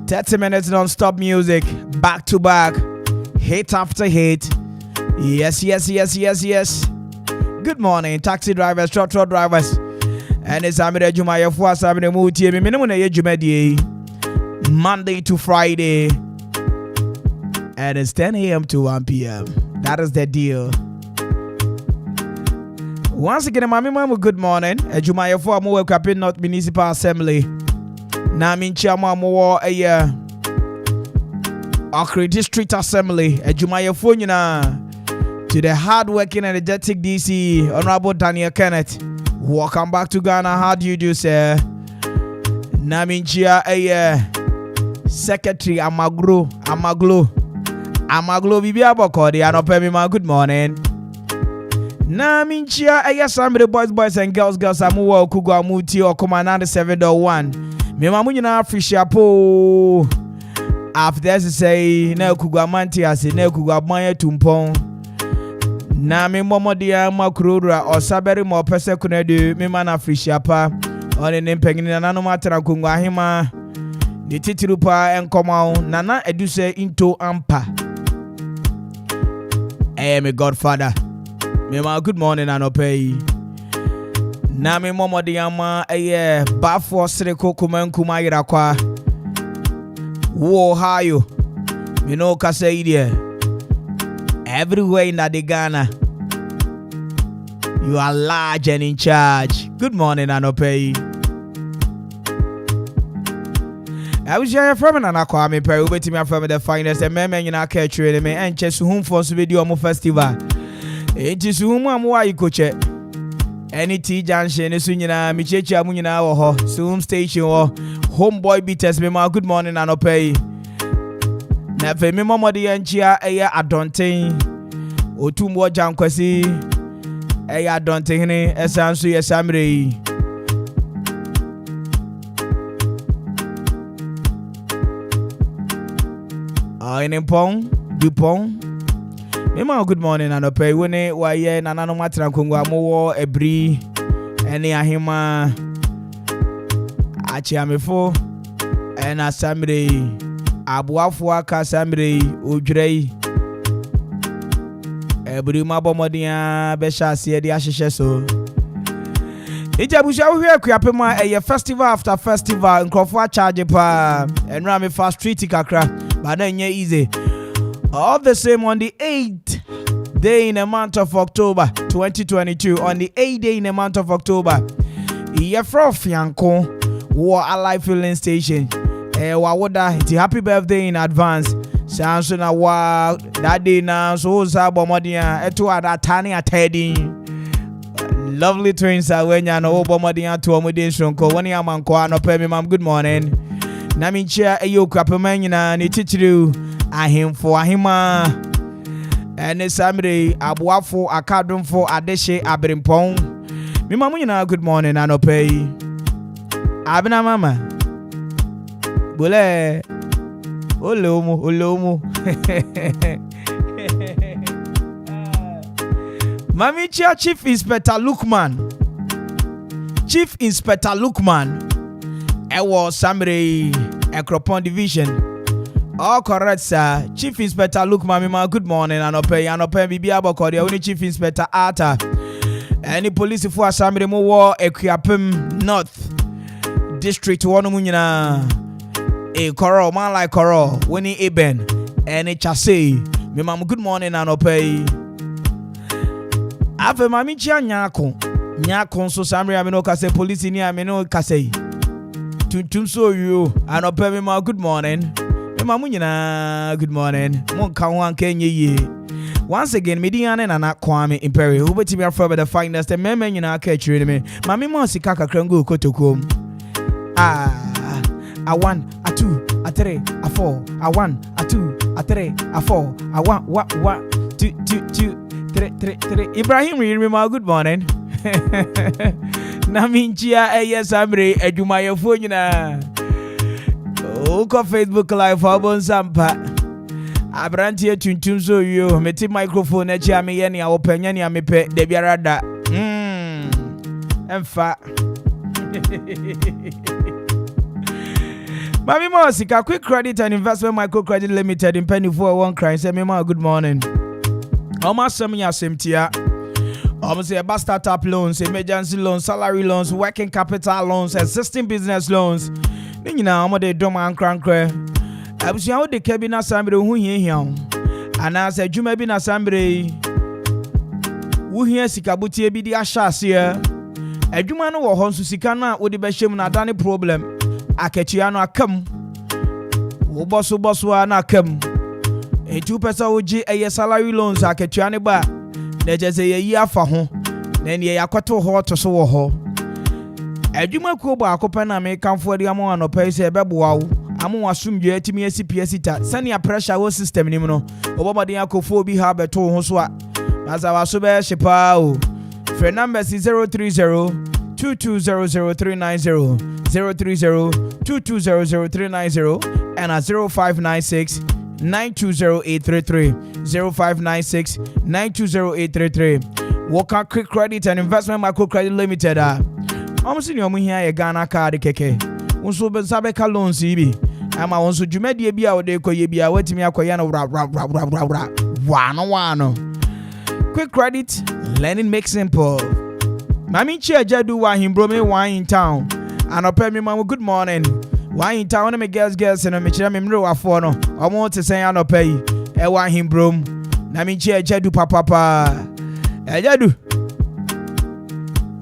30 minutes non-stop music, back to back, hit after hit. Yes. Good morning, taxi drivers, truck drivers. And it's Amir Jumaya for Samir Muti, minimum Jumedi. Monday to Friday, and it's 10 a.m. to 1 p.m. That is the deal. Once again, Mama, good morning. Jumaya for Moe Capin North Municipal Assembly. Namin Chama Moa a year. Akri District Assembly. Jumaya for to the hardworking and energetic DC, Honorable Daniel Kenneth. Welcome back to Ghana. How do you do, sir? Namin Chia a year. Secretary Amaglo Bibi Abokodi Anopemi ma good morning. Na minchia somebody boys and girls amuwa okugo amuti okoma 97.1. Me mamu na afisha po. After say na okugo amanti ase na okugo abanye tumpon. Na me momodia makurura osaberi mo pese kunedu me man afisha pa. One nempengini na nanu matara kungwa hima. The titirupa and come out Nana Eduse into Ampa. Hey, my godfather. Me good morning, Anopei. Na me momo diama eye bafo sreko kumenkuma irakwa. Wo hayo. Me no kase idea. Everywhere in the Ghana. You are large and in charge. Good morning, Anopei. I was here from an Kwame Perry, waiting me from the finest and men in our catcher me and chess whom for video festival. It is whom I'm why you coach it. Any tea junction is soon Michecha Munina or Zoom station or homeboy beaters me my good morning and pay. Never me mama the enchia I don't think or two more jankwasi I don't think any essence yes I'm in Dupont. Mema good morning and pay wene waye nanano matra kongwa mo ebri ene ahima achi amefo ena samre abuafo aka samre odwrei ebri mabomodia be hyase de ahyehye so Ijabusha we akuyapema a festival after festival nkrofo charge pa enra me fast street kakra but then easy. All the same on the 8th day in the month of October 2022, on the 8th day in the month of October, Yefro Fianco war Alive Filling Station. Wawoda, it's happy birthday in advance. Sounds na wa that day now so sabo modia eto ada tani atedi. Lovely twins are when you know Bomodia to Omudin Shonko, when you are Manko, Anopemi, ma'am, good morning. Namincha, Ayo Krapamana, Nitiru, Ahim for Ahima, and the Samri, Abuafo, Akadum for Adeshe, Abrimpong. Mimamuna, good morning, Anopei. Abna Mama Bule Olomo. Mamicha Chief Inspector Lukman. Ewo Samre Ekropon Division. All correct, sir. Chief Inspector Lukman, Mima, good morning. Anope Bibi Abokodi, only Chief Inspector Arta. Any police for Samre Mo Equiapem North District Wanumunyana. A Coral, man like Coral, Winnie Eben, and a Chase. Mima, good morning, Anope. Afe mami chia nyako so samre ameno kase police ni ameno kase tuntum so you anope me ma good morning me ma munyina good morning mon kan wan kenye ye once again mediane na na Kwame Imperial who beti me afro the finest the men nyina ka chire me mami mo sika kakra ngo kotokom a 1 a 2 a 3, a 4, a 1, a 2, a 3, a 4, a 1, 2, 3. Ibrahim, remember good morning. Naminchia, yes, I'm ready. Eduma your phone na. Oh, Facebook Live, Abon Sampa. Abrantia tuntum so you. Meti microphone echi ame ye ni awopenya ni amepe de biarada. Emfa. Mami Mosika, Quick Credit and Investment Micro Credit Limited in Penny for one crime. Say me ma good morning. Almost some ya semtia. Almost say about startup loans, emergency loans, salary loans, working capital loans, existing business loans. Nina amo de doma ankrankre. Abusia wo de kabi na sambre hu hiehia. Ana say dwuma bi na sambre. Wo hia sikabutie bi di ahase ya. Adwuma no wo ho nso sika na wo de be hyem na dane problem. Akechia no akam. Wo boso na akam. E 2% oji eye salary loans akechia ne ba. Na jese ye yi afa ho. Na ne yakwato ho to so wo ho. Adwuma ko ba akopa na me kanfo de amo anopa se beboa wo. Amo wasumdwe atimi asipsita. Sania pressure wo system nim no. Obobade akofo bi ha beto ho so a. Asa waso be hyepa o. Phone number is 030-2200-390, 030-2200-390, and at 0596-920833, 0596-920833. Walker Quick Credit and Investment Micro Credit Limited. Almost in your here, Ghana card keke. Unso Sabeka loans, ibi. Ama onso Jumedi be out there, Koyebia, waiting me a Koyano, wano. Quick Credit, learning makes simple. Mami Chia Jadu wa himbro wine in town. And open me mama good morning. Wine in town me girls and me chira me mro afo no. Omo te say an pay. E wa himbro. Na mi Chia Jadu papa. E Jadu.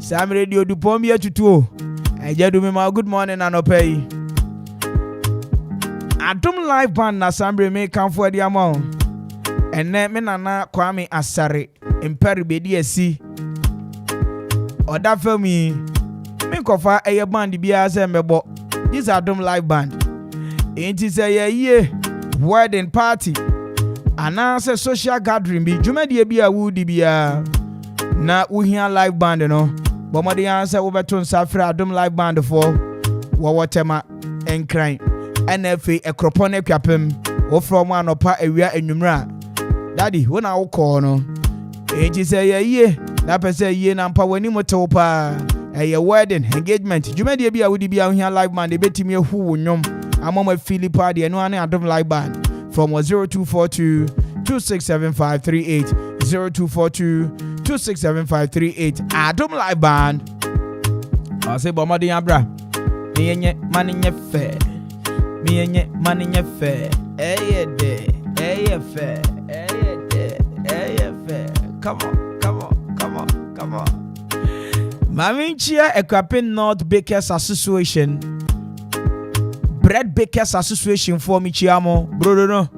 Sam radio du pombi atutu. E Jadu me ma good morning and pay. Adum live band na sambre me kan for the amount. Ene me nana Kwame Asare imperi bedi esi oda fami me kofa eye band bia se mebo this Adum live band enti say ye wedding party ana se social gathering bi jumadi bia wudi bia na uhia live band no bomode answer wo beto nsafra Adum live band for wo wotema enkran NFA ekropone kwapem wo from anopa awia enwumra Daddy, when I will call no, enti say ye na pese ye na mpa wani moto pa a wedding engagement. Jumedi bia wudi bia here live band de betimi hu wonyom amama Philip party eno ane Adum live band from 0242 267538 0242 267538 Adum live band. I say bomadi abra me enye mani nye fe me enye mani nye fe de fe Come on. Maminchia Equiping North Bakers Association. Bread Bakers Association for Michiamo. Bro, no.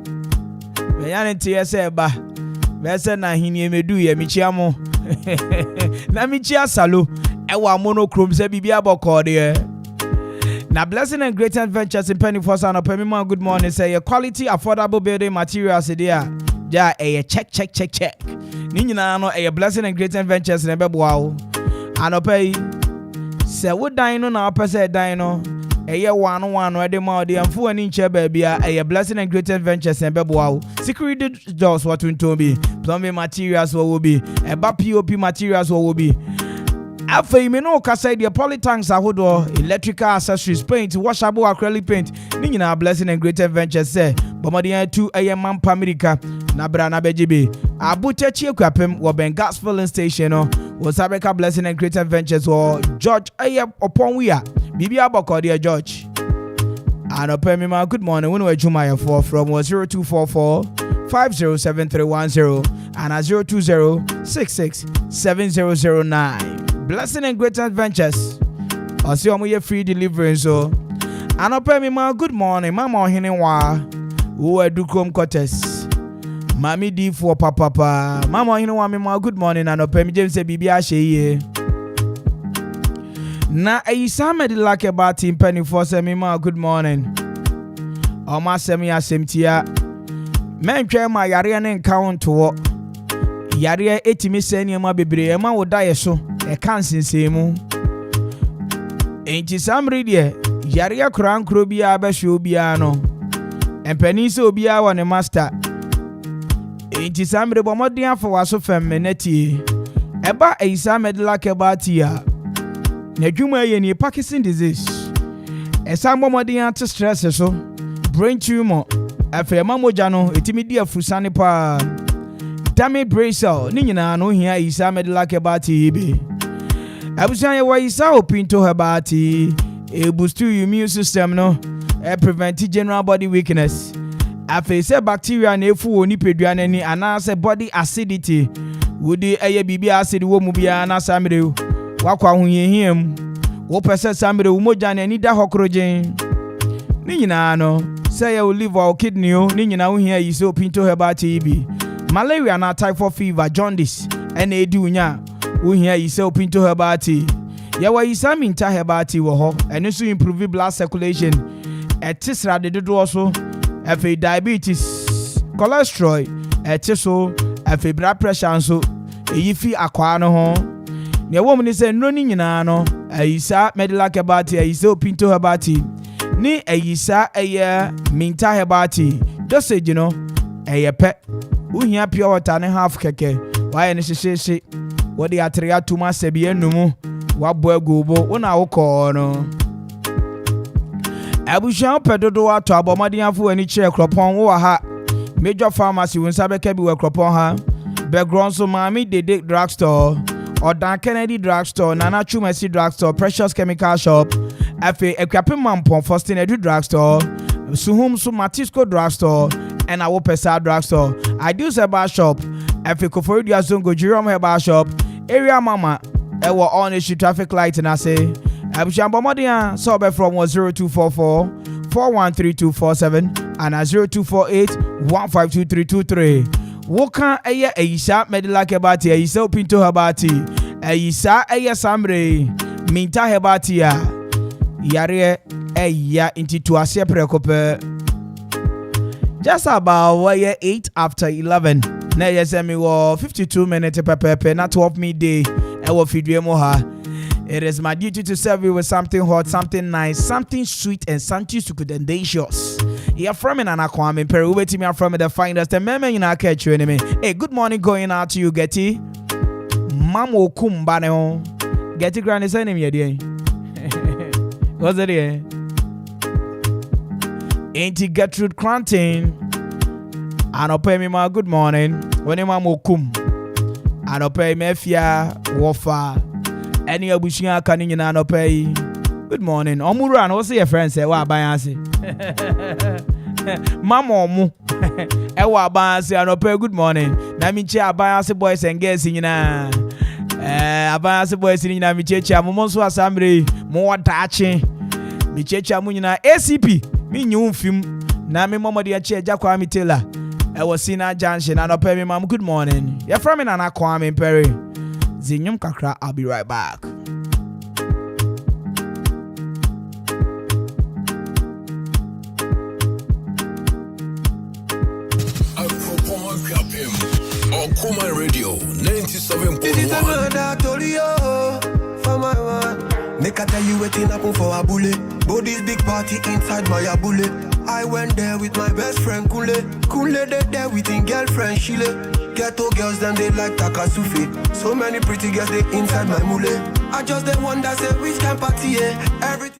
Mayan TSA ba. Besa na hini medu ye Michiamo. Na Michia Salu. Ewa monochrome se bibia bokode. Na Blessing and Great Adventures in Penny for San Opemima. Good morning. Say a quality affordable building materials there. Ja check. Ni nyina no a Blessing and Great Adventures na beboa wo. Anopai se wo dan no na opese dan no wano e de ma de amfu ani nche ba bia a Blessing and Great Adventures na beboa wo. Security doors what to be. Plumbing materials wo bi. Eba POP materials wo bi. Afei me no kasa de polytanks ahodo, electrical accessories, paint, washable acrylic paint. Ni nyina Blessing and Great Adventures say bomadian 2 AM America na bra na bejibe. Abutechi ekwapem wo Bengas filling station no. Wo Sabeka Blessing and Great Adventures wo George upon we are. Bibia Bokode George. And opemi ma good morning when we juma for from 0244 507310 and 020667009. Blessing and Great Adventures. I see omo free delivery so. And opemi ma good morning mama ohene wa. Wo Edukrom Quarters. Mami D for papa. Mama ohene wa me ma good morning and opemi James say bibia hye. Na ayisa medilake ba team penny for say me ma good morning. Oma asɛm yɛ asɛm tia. Mentwɛ ma yare ne count wo. Yare etimi sɛ nneɛma bebree ma wo da yɛ so. Ɛka nsensɛmu. Enti samre deɛ yare kora nkro bia bɛhwɛ obia no. Empani sɛ obia wɔ ne master. Enti samre bɔ mmɔden afa waso fam menati. Eba Eyisa Medlock Herbal a. Na dwuma yɛ ni Parkinson disease. Esa mmɔden ate stress so. Brain tumor. Afre ma moja no etimi di afusane pa. Dami brain cell ni nyina no hia Eyisa Medlock Herbal bi. Abusan ye wa Eyisa Opinto Herbal e boost your immune system no. Prevent general body weakness. Afei sɛ bacteria na efu wɔ nipadua n'ani anaasɛ body acidity wodi ɛyɛ bibi acid wɔ mu bia na samre wakɔ ahohiahiam wo pɛsɛ samre wo mogya na ani da hɔ krogen ni nyinaa no sɛ yɛ wo liver wo kidney o ni nyinaa wo hia Eyisa Opinto Herbal bi malaria na typhoid fever jaundice ɛna edi unya wo hia Eyisa Opinto Herbal yɛ wɔ Eyisa Minta Herbal wɔ hɔ ɛno so improve blood circulation ɛtisra de dodoɔ so Efe diabetes, cholesterol, so efe blood pressure nso eyi fi akwa no ho. Ne wo mu ni se no ni nyina no, Eyisa Medlock Herbal Eyisa Opinto Herbal ni Eyisa Minta Herbal dosage no eye pe. Uhia pure water ne half keke. Wa ne hyehyehye. Wo de atre atuma sabi enumu. Wa bo agubo, wo na wo kɔ no. Abushan pedodo ato abomadi afo ani kire kropon wo ha major pharmacy won sabeka bi we kropon ha background so mami dede drugstore Odan Kennedy drugstore Nana Chumesi drugstore Precious Chemical shop afi ekwapem mampon Faustin Edu drugstore Suhum so Matisco drugstore and Awo Pesa drugstore Ideal Herbal shop afi Koforidua Zongo Jerome Herbal shop area mama ewo on issue traffic light na say Abushan Bomodia sobe from 0244 413247 and 0248 152323. Woka eye Eyisa Medlock Herbal Eyisa Opinto Herbal Eyisa samre Minta Herbal yare eya inti to ase prekope. Just about 8 after 11. Na yesemi wo 52 minutes pepepe na 12 midday ewo fidwe mo ha. It is my duty to serve you with something hot, something nice, something sweet, and something succulentacious. You're from an Anaquam in Peru, waiting me from the finest, and meme in our catch you enemy. Hey, good morning going out to you, Getty. Mamo Kumbano. Getty Grand is enemy, dear. What's it here? Ain't it Gertrude Cranton? And I'll pay me my good morning. When you mamo kum. And I'll pay me fia, wafa. Any abushia can in an pay. Good morning. Omuran, what's your friend say? Wa bayansi. Mamomu. Ewa bayansi an pay. Good morning. Namiche abayansi boys and girls in na. Abayansi boys in na michecha. Momonso asambre. Mo touching. Michecha munina ACP. Mi new film. Na mi mama dia che jakwa mi tela. Ewa sina junction an pay me mam. Good morning. You're from in Anaquam in Perry. Zinyum kakra, I'll be right back. Okuma Radio 97.1. This is another Tolio for my one. Make I tell you waiting happen for a bullet. But this big party inside my bullet. I went there with my best friend Kule. Kule they there with his girlfriend Shile. Ghetto girls them they like Takasufi. So many pretty girls they inside my mule. I just the one that say which can party everything.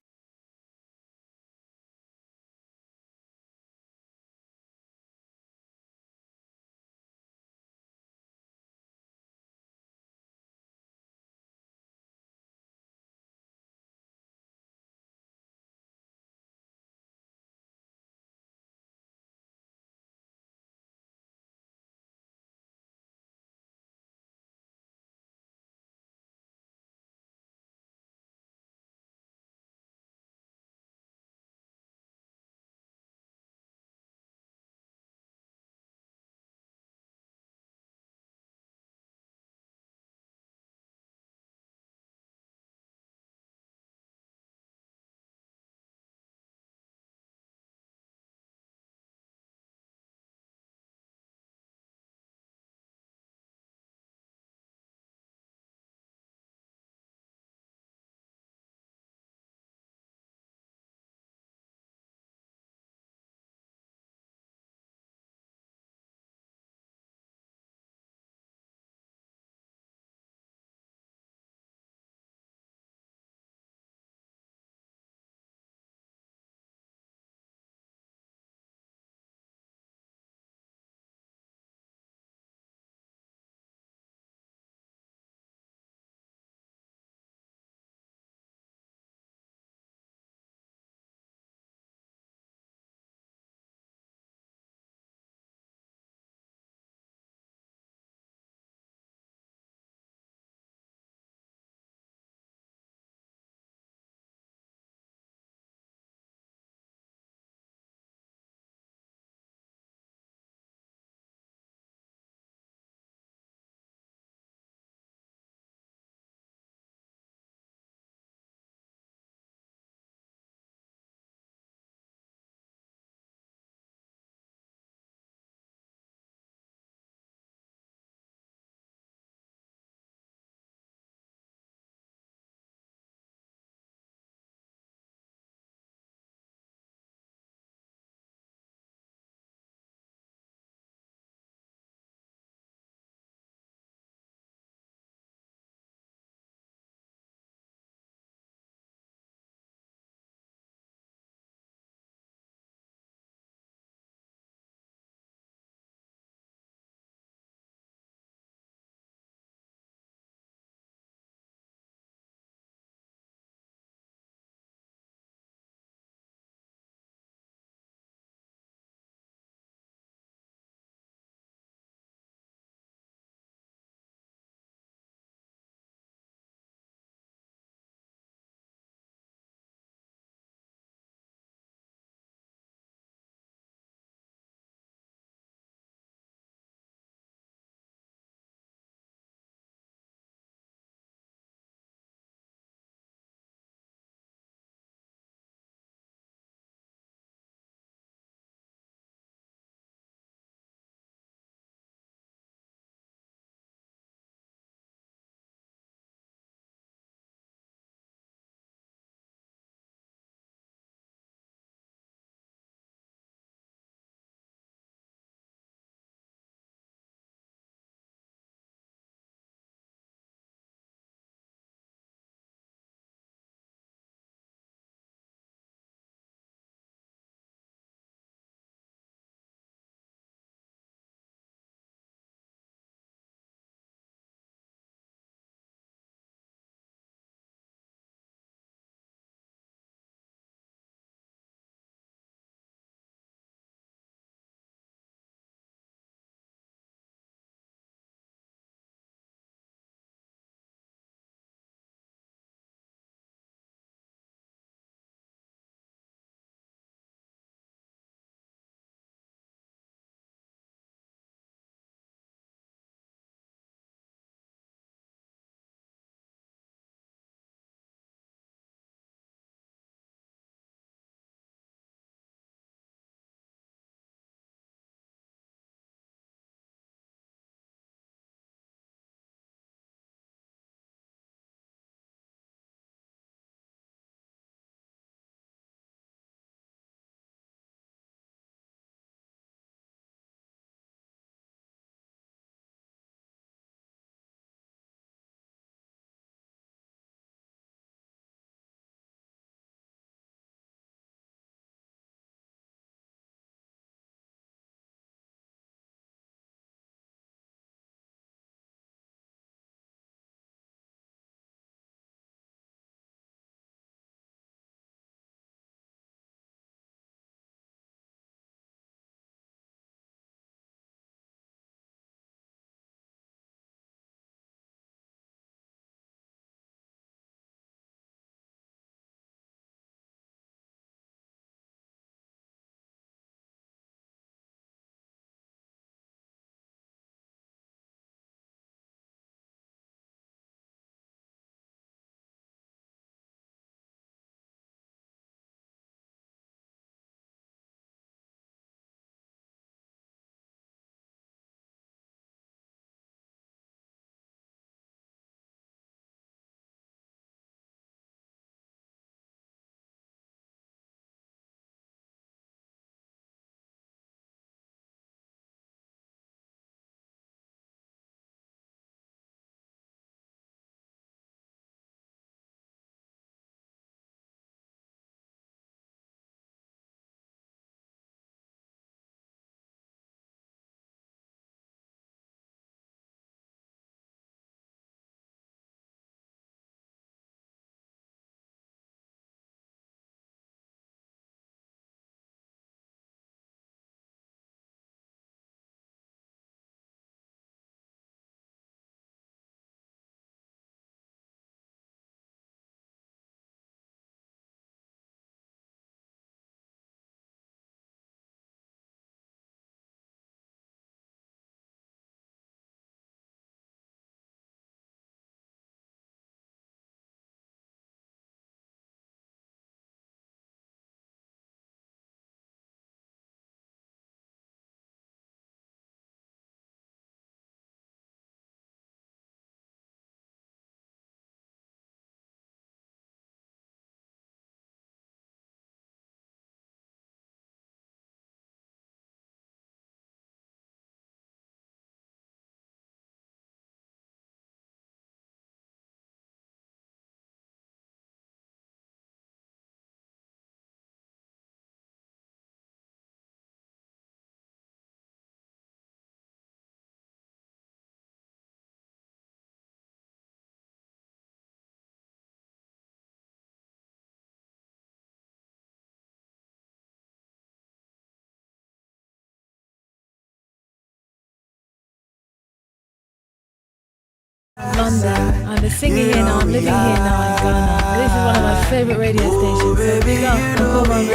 London. I'm a singer here now. I'm living here now in Ghana. This is one of my favorite radio stations. So big up Akoma Radio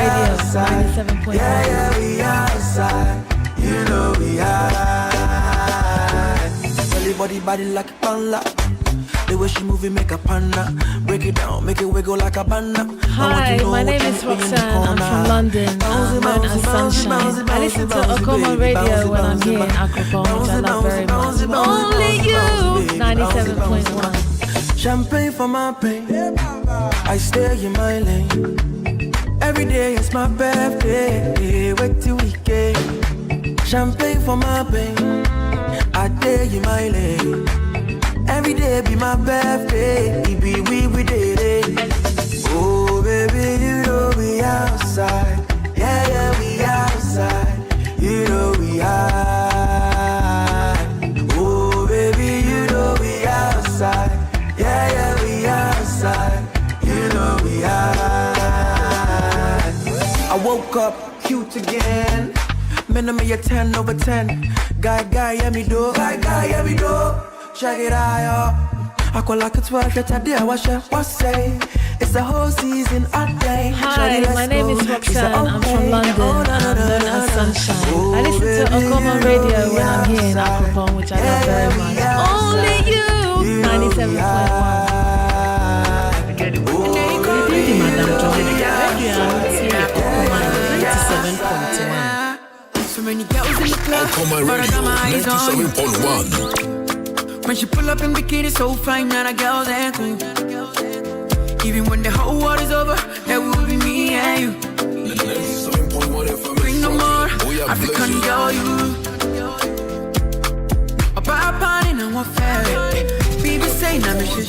97.1. Yeah, we outside. You know we are. Everybody body like a panda. The way she move it make a panda. Break it down, make it wiggle like a panda. Hi, my name is Roxanne. I'm from London. I'm known as Sunshine. I listen to Akoma Radio when I'm here in Akropong, which I love very much. Only you! 97.1. Champagne for my pain. I stay in my lane. Every day is my birthday. Wait till weekend. Champagne for my pain. I stay in my lane. Every day be my birthday. It be we did it. Oh baby, you know we outside. Yeah, we outside. You know we are. Oh baby, you know we outside. Yeah, we outside. You know we are. I woke up cute again. Man, I'm a 10 over 10. Guy, yeah me do. Guy, me do. Check it out, I call like a 12 yet a day. What say? It's the whole season a day. Hi, my name is Roxanne. I'm from London. I'm known as Sunshine. I listen to Akoma Radio when I'm here in Akropong, which I love very much. Only you! 97.1. So many girls in the club, but I got my eyes on you. 97.1. When she pull up in bikini, so fine, and a girl that cool. Even when the whole world is over, that will be me and you. Bring no more African girl, you. A bar party, now I'm fair. Baby say, I'm a shit.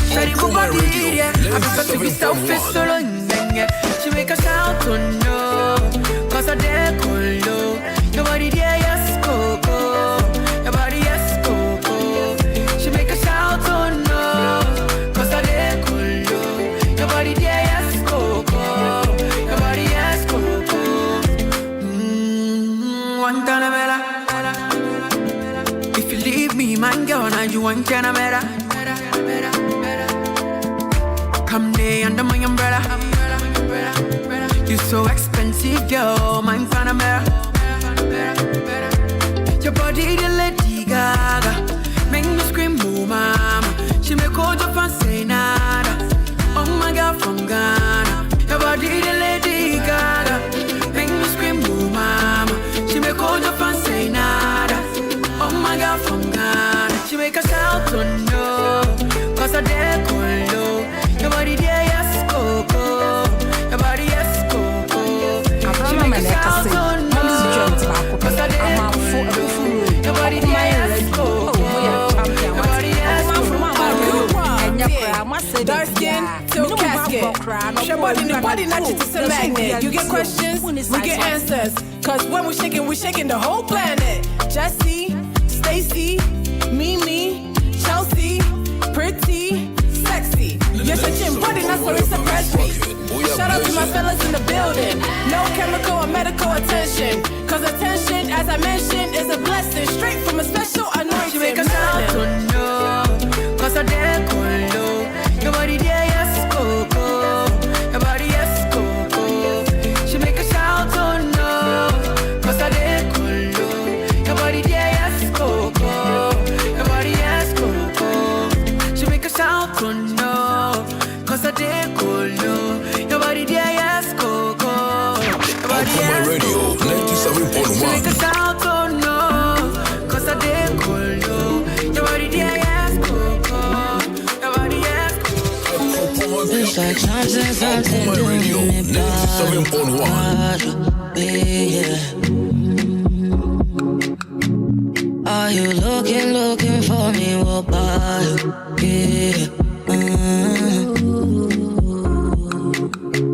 Shady body, yeah. I prefer to be selfish, so long, yeah. She make a shout, oh no. Cause I dare call you. Your body, yeah, yes, go. Your body, yes. If you leave me, man, girl, now you want kind of better. Come day under my umbrella. You so expensive, girl, mine find a better. Your body, the Lady Gaga, make me scream, oh mama. She make all your fans say nada. Oh my girl from Ghana. Your body, the Lady Gaga, make me scream, oh mama. She make all your fans say nada. Oh my girl from Ghana. She make a shout, oh no. Cause I dare call you. Your body there, yes, go. Your body, yes, go. She make a shout, oh no. Cause I dare call you. Your body there, yes, go. Your body, yes, go. Dark skin, till casket. Your body not just a magnet. You get questions, we get answers. Cause when we're shaking the whole planet. Jessie, Stacy, Mimi, Chelsea, pretty, sexy. Yes, your gym body not so suppress me. Shout out to my fellas in the building. No chemical or medical attention. Cause attention, as I mentioned, is a blessing. Straight from a special anointing. She make a shout, oh no. Cause I dare call you. Your body there, yes, go. Your body, yes, go. She make a shout, oh no. Cause I dare call you. Your body there, yes, go. Your body, yes, go. She make a shout, oh no. Cause I dare call you. Your body there, yes, go. Your body, yes, Radio 97.1. She make a shout, oh no. Cause I dare call you. Your body there, yes, go. Your body, yes, go. It's like something Radio 97.1. Yeah. Are you looking for me? What about you?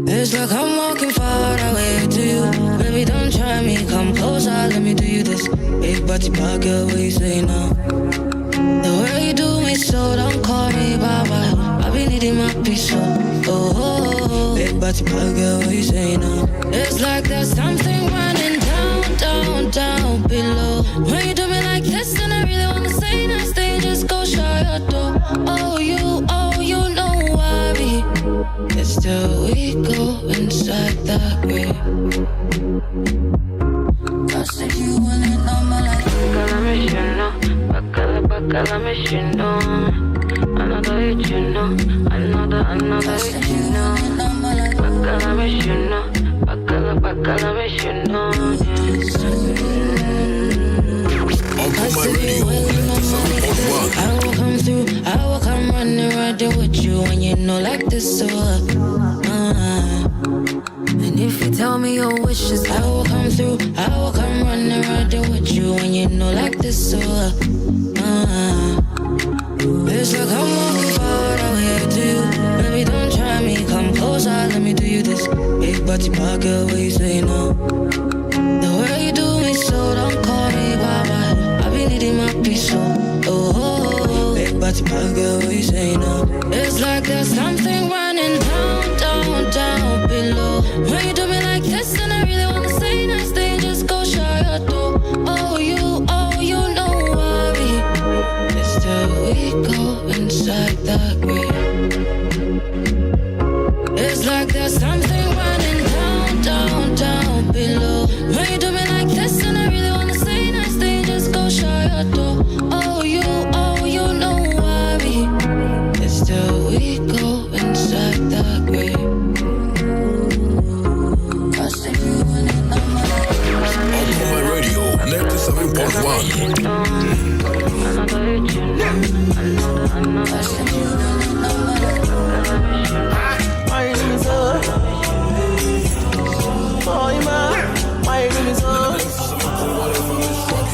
It's like I'm walking far away to you. Baby, don't try me, come closer, let me do you this. Big body bad girl, what you say now? The way you do me so, don't call me bye-bye. I be needing my peace, oh. Big body bad girl, what you say now? It's like there's something running down below. When you do me like this, and I really wanna say nice things, just go short. Still we go inside that grave. I said you want it normal like Bacala mission, no. Another hit, you know. Another hit, you know. Bacala mission, no. Bacala mission, no. I will come through, I will come running right there with you when you know like this, so and if you tell me your wishes, I will come through, I will come running right there with you when you know like this, so it's like I'm walking forward, I'm here to you. Baby, don't try me, come closer, let me do you this. Big body pocket, where you say no. The way you do me so, don't call me bye-bye. I be needing my peace, so big body pocket, where you say no. It's like there's something running down below. When you do me like this, and I really wanna say nice things, just go shut your door. Oh, you know why it's till we go inside that grave. It's like there's something running down below. When you do me like this, and I really wanna say nice things, just go shut your door. Oh, you know why it's till we go inside that grave. Radio 97.1.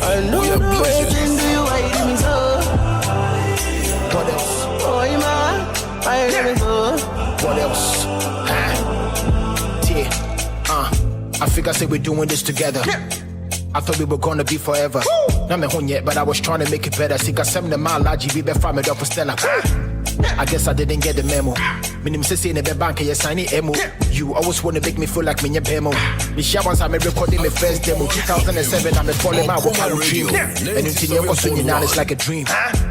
I know the way to do you, why you do me so? What else? Oh, you man, why you do me so? What else? I figure say we're doing this together. I thought we were gonna be forever. Not me home yet, but I was trying to make it better. Sika 7 mile large, we be farmed up for Stella. I guess I didn't get the memo. Minim say in the bank, yes, I need emo. You always want to make me feel like me your bemo. The share once I'm recording my first demo. 2007, I'm falling out with my dream. And until you was when now it's like a dream.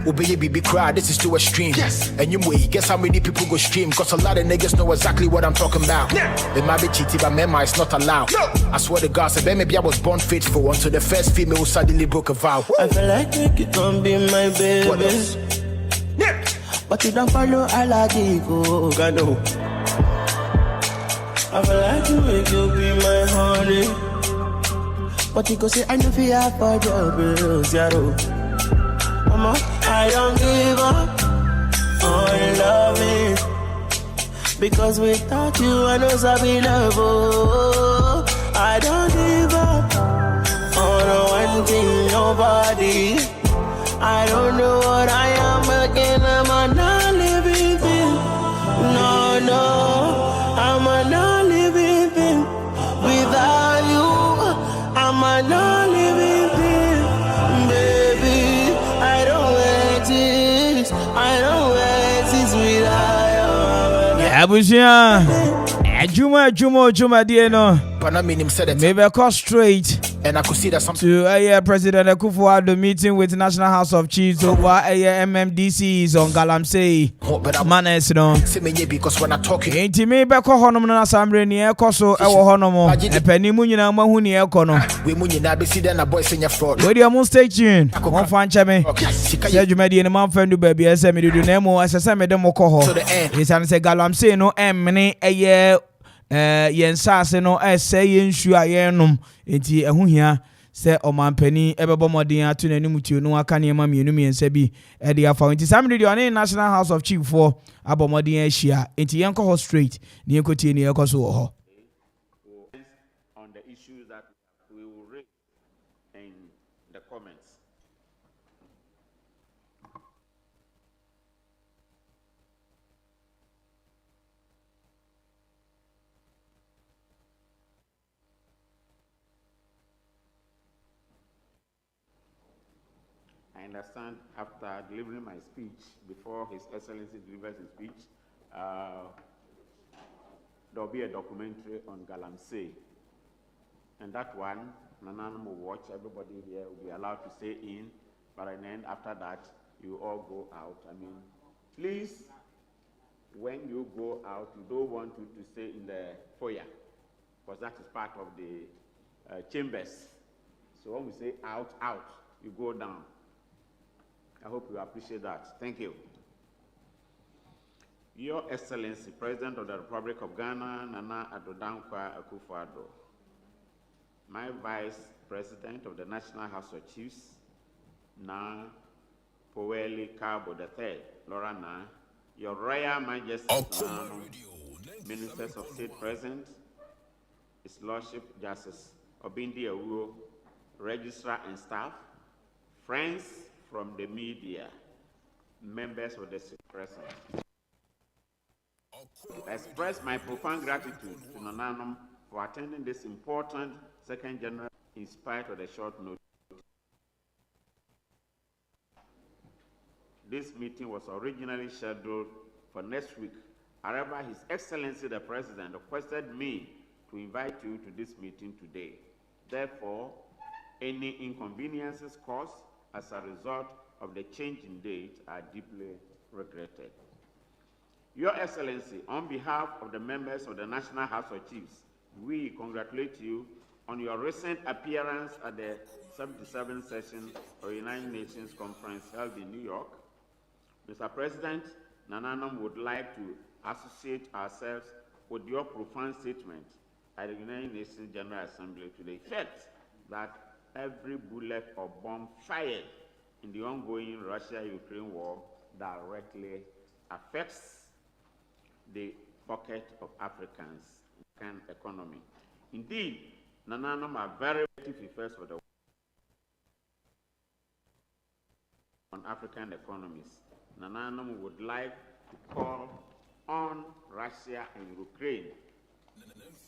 Obey baby cry, this is too extreme. And you guess how many people go stream? Cause a lot of niggas know exactly what I'm talking about. It might be cheating, but memory is not allowed. I swear to God, so maybe I was born faithful until the first female who suddenly broke a vow. I feel like you can be my baby. What else? But you don't follow Aladigo. Gano. I feel like you be my honey. But you go say I know fear for your bills, yaro. Mama, I don't give up on loving. Because without you I know I'll love. Oh, I don't give up on one thing, nobody. I don't know what I am again, I'm not living thing. No, I'm not living thing. Without you, I'm not living thing. Baby, I don't exist. I don't exist without you. Yeah, Abusia. Juma, dear no. But I mean him said it. Maybe I call straight. And I could see that something to President Akufo-Addo meeting with National House of Chiefs over MMDC is on Galamsey. Manners no. Because when I talk it me be ko honom na assembly ni e koso e wo honom e pani mu nyina mahu ni e kono we mu nyina be see na boy senya fraud we dey am stay tuned won fa nche me ya dwumadi ni man fa ndu ba bi ese me dudu na mo asese me de mo ko ho isan se Galamsey no emne eye yen sase no ese yen hua yenom enti ehu hia se omampani ebebo modin atu nanim tuo no aka ne ma mienu miensa bi e de afa enti sam radio on National House of Chief for abomodin ahia enti yen ko straight ne ekotie ne ekoso ho on the issues that we will raise in the comments. I understand after delivering my speech, before His Excellency delivers his speech, there will be a documentary on Galamsey. And that one, Nanan will watch, everybody here will be allowed to stay in, but then after that, you all go out. I mean, please when you go out, you don't want to stay in the foyer, because that is part of the chambers. So when we say out, you go down. I hope you appreciate that. Thank you. Your Excellency, President of the Republic of Ghana, Nana Addo Dankwa Akufo-Addo, my Vice President of the National House of Chiefs, Na Poweli Kabo III, Lorana, Your Royal Majesty, Ministers of State present, His Lordship Justice Obindi Awuo, Registrar and staff, friends from the media, members of the present. I express my profound gratitude to Nananom for attending this important second general in spite of the short notice. This meeting was originally scheduled for next week. However, His Excellency the President requested me to invite you to this meeting today. Therefore, any inconveniences caused as a result of the change in date are deeply regretted. Your Excellency, on behalf of the members of the National House of Chiefs, we congratulate you on your recent appearance at the 77th session of the United Nations Conference held in New York. Mr. President, Nananom would like to associate ourselves with your profound statement at the United Nations General Assembly to the effect that every bullet or bomb fired in the ongoing Russia-Ukraine war directly affects the pocket of Africans' economy. Indeed, Nananom are very negative effects for the on African economies. Nananom would like to call on Russia and Ukraine,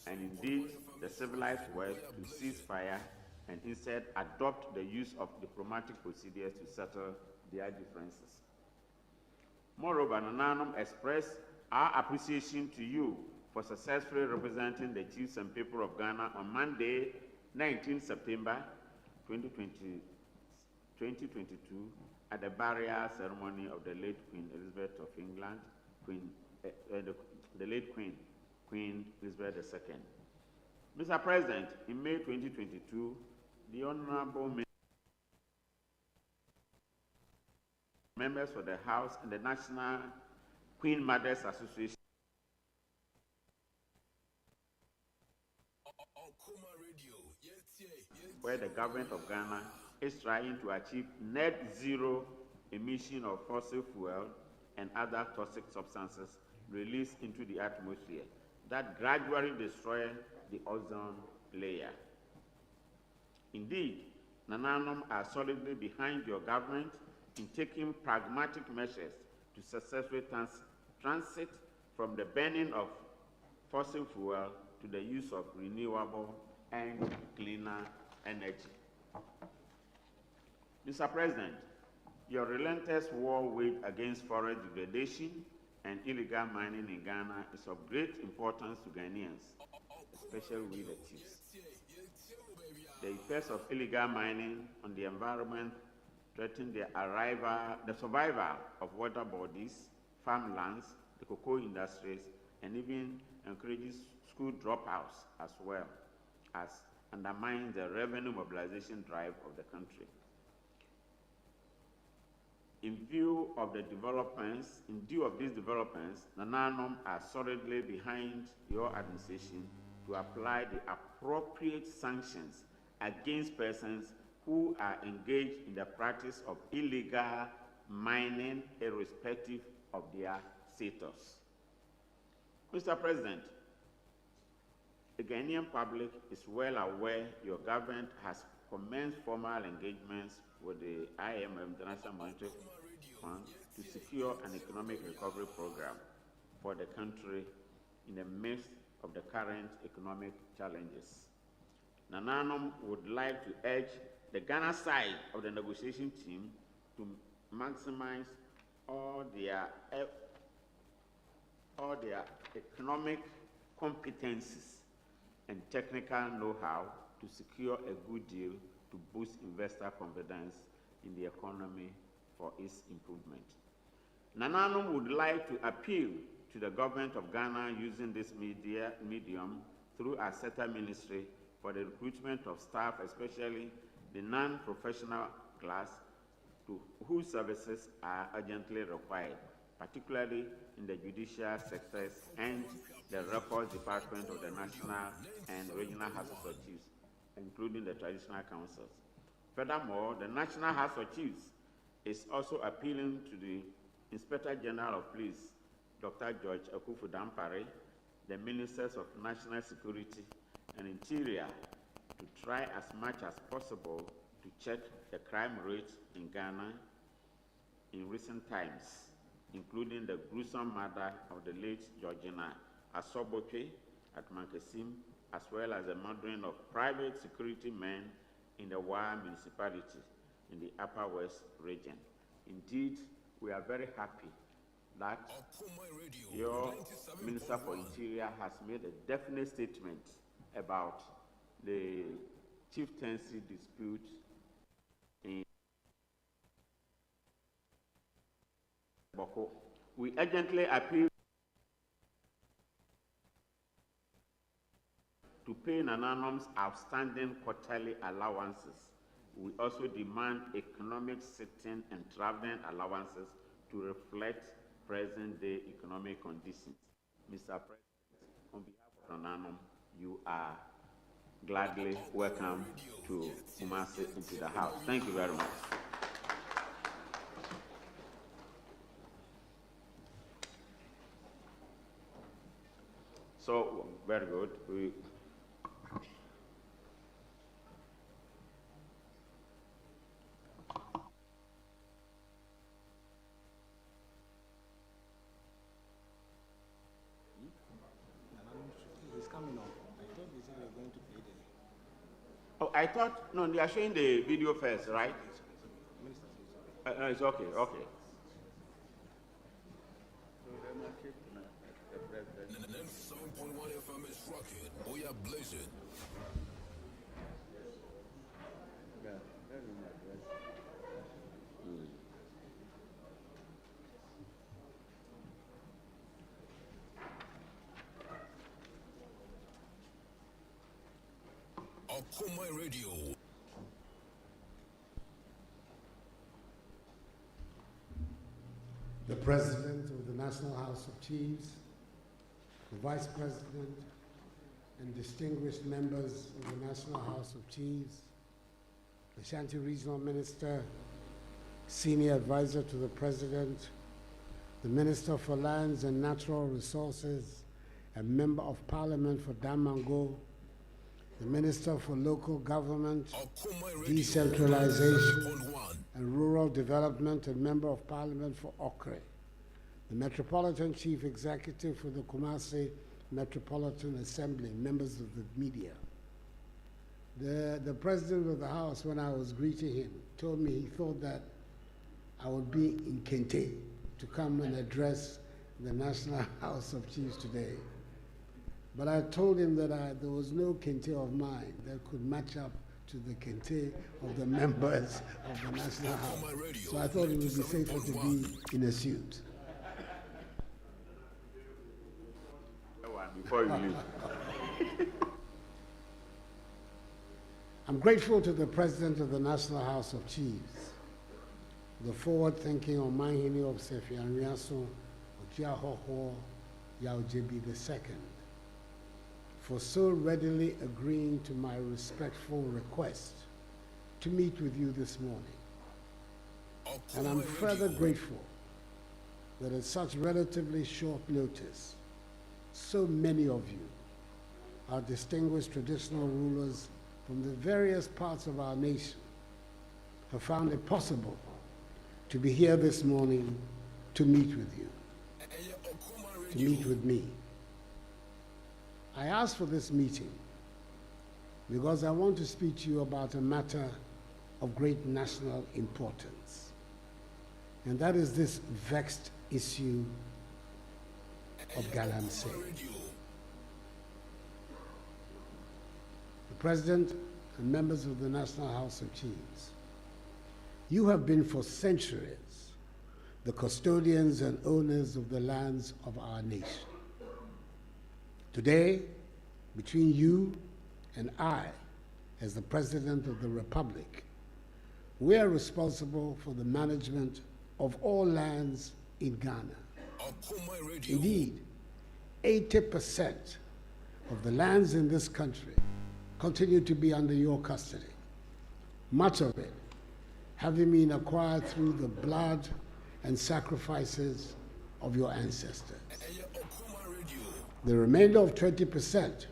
and indeed the civilized world, to cease fire and instead adopt the use of diplomatic procedures to settle their differences. Moreover, Nananom expressed our appreciation to you for successfully representing the chiefs and people of Ghana on Monday, 19 September 2022, at the burial ceremony of the late Queen Elizabeth of England, the late Queen Elizabeth II. Mr. President, in May 2022, the Honorable members of the House and the National Queen Mothers Association where the government of Ghana is trying to achieve net zero emission of fossil fuel and other toxic substances released into the atmosphere that gradually destroy the ozone layer. Indeed, Nananom are solidly behind your government in taking pragmatic measures to successfully transit from the burning of fossil fuel to the use of renewable and cleaner energy. Mr. President, your relentless war waged against forest degradation and illegal mining in Ghana is of great importance to Ghanaians, especially we the chiefs. The effects of illegal mining on the environment threaten the survival of water bodies, farmlands, the cocoa industries, and even encourages school dropouts, as well as undermines the revenue mobilization drive of the country. In view of these developments, Nananom are solidly behind your administration to apply the appropriate sanctions against persons who are engaged in the practice of illegal mining, irrespective of their status. Mr. President, the Ghanaian public is well aware your government has commenced formal engagements with the IMF, International Monetary Fund, to secure an economic recovery program for the country in the midst of the current economic challenges. Nananom would like to urge the Ghana side of the negotiation team to maximize all their economic competencies and technical know-how to secure a good deal to boost investor confidence in the economy for its improvement. Nananom would like to appeal to the government of Ghana using this medium through our SETA ministry for the recruitment of staff, especially the non-professional class, to whose services are urgently required, particularly in the judicial sectors and the records department of the national and regional houses of chiefs, including the traditional councils. Furthermore, the National House of Chiefs is also appealing to the Inspector General of Police, Dr. George Akufu Dampare, the Ministers of National Security and Interior, to try as much as possible to check the crime rate in Ghana in recent times, including the gruesome murder of the late Georgina Asobotwe at Mankesim, as well as the murdering of private security men in the Wa municipality in the Upper West region. Indeed, we are very happy that your Minister for Interior has made a definite statement about the chieftaincy dispute in Boko. We urgently appeal to pay Nananum's outstanding quarterly allowances. We also demand economic sitting and traveling allowances to reflect present-day economic conditions. Mr. President, on behalf of Nananum, you are gladly welcome to Kumasi into the House. Thank you very much. So, very good. Oh, I thought, no, they are showing the video first, right? It's okay, okay. 97.1 FM is rocking. We are blazing. Akumai Radio. The President of the National House of Chiefs, the Vice President, and distinguished members of the National House of Chiefs, the Shanti Regional Minister, Senior Advisor to the President, the Minister for Lands and Natural Resources, and Member of Parliament for Damango, the Minister for Local Government, Decentralization, and Rural Development, and Member of Parliament for Okre, the Metropolitan Chief Executive for the Kumasi Metropolitan Assembly, members of the media. The President of the House, when I was greeting him, told me he thought that I would be in Kente to come and address the National House of Chiefs today. But I told him that there was no Kente of mine that could match up to the Kente of the members of the National House. So I thought it would be safer to be in a suit. Before you leave. I'm grateful to the President of the National House of Chiefs, the forward-thinking Omahini of Sefianriaso Okiahoho Yaojebi II, for so readily agreeing to my respectful request to meet with you this morning. And I'm further grateful that at such relatively short notice, so many of you, our distinguished traditional rulers from the various parts of our nation, have found it possible to be here this morning to meet with you, to meet with me. I asked for this meeting because I want to speak to you about a matter of great national importance, and that is this vexed issue of Galamsey. The President and members of the National House of Chiefs, you have been for centuries the custodians and owners of the lands of our nation. Today, between you and I, as the President of the Republic, we are responsible for the management of all lands in Ghana. Indeed, 80% of the lands in this country continue to be under your custody, much of it having been acquired through the blood and sacrifices of your ancestors. The remainder of 20%,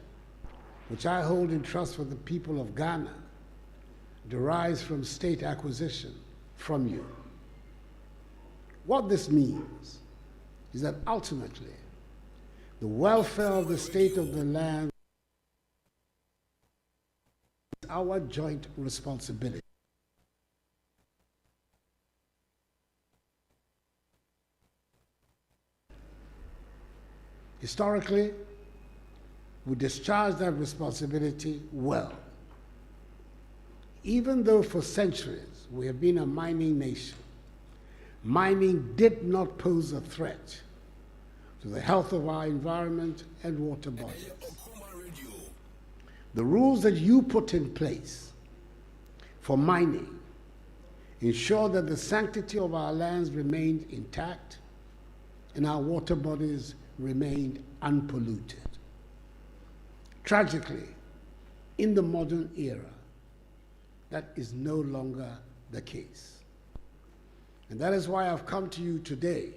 which I hold in trust for the people of Ghana, derives from state acquisition from you. What this means is that ultimately, the welfare of the state of the land is our joint responsibility. Historically, we discharge that responsibility well. Even though for centuries we have been a mining nation, mining did not pose a threat to the health of our environment and water bodies. The rules that you put in place for mining ensure that the sanctity of our lands remained intact and our water bodies remained unpolluted. Tragically, in the modern era, that is no longer the case. And that is why I've come to you today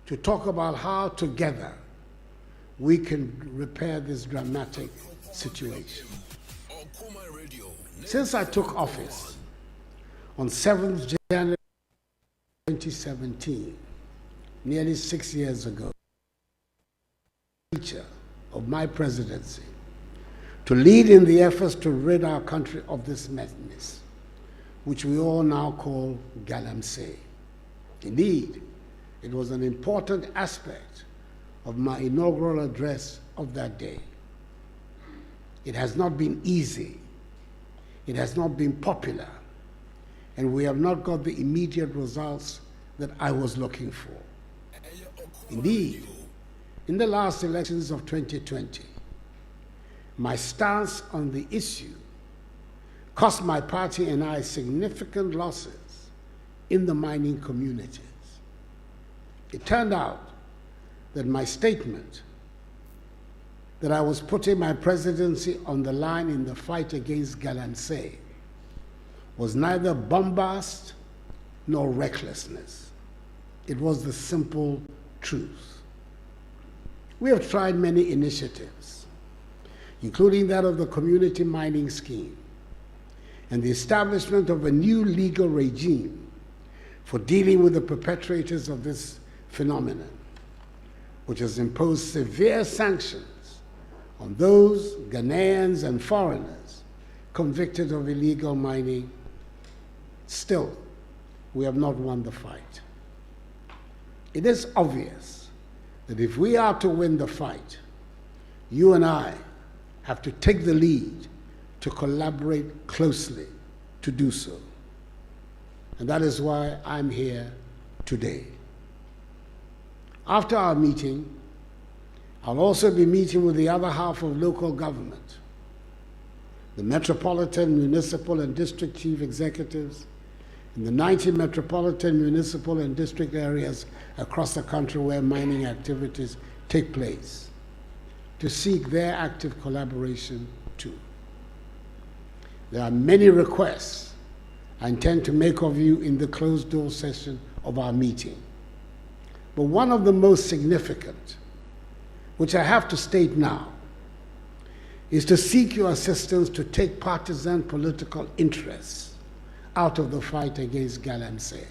to talk about how together we can repair this dramatic situation. Since I took office on 7th January 2017, nearly 6 years ago, feature of my presidency to lead in the efforts to rid our country of this madness, which we all now call Galamsey. Indeed, it was an important aspect of my inaugural address of that day. It has not been easy, it has not been popular, and we have not got the immediate results that I was looking for. Indeed, in the last elections of 2020, my stance on the issue cost my party and I significant losses in the mining communities. It turned out that my statement that I was putting my presidency on the line in the fight against Galamsey was neither bombast nor recklessness. It was the simple truth. We have tried many initiatives, including that of the community mining scheme and the establishment of a new legal regime for dealing with the perpetrators of this phenomenon, which has imposed severe sanctions on those Ghanaians and foreigners convicted of illegal mining. Still, we have not won the fight. It is obvious that if we are to win the fight, you and I have to take the lead to collaborate closely to do so. And that is why I'm here today. After our meeting, I'll also be meeting with the other half of local government, the metropolitan, municipal, and district chief executives in the 90 metropolitan, municipal, and district areas across the country where mining activities take place, to seek their active collaboration too. There are many requests I intend to make of you in the closed-door session of our meeting. But one of the most significant, which I have to state now, is to seek your assistance to take partisan political interests out of the fight against Galamsey.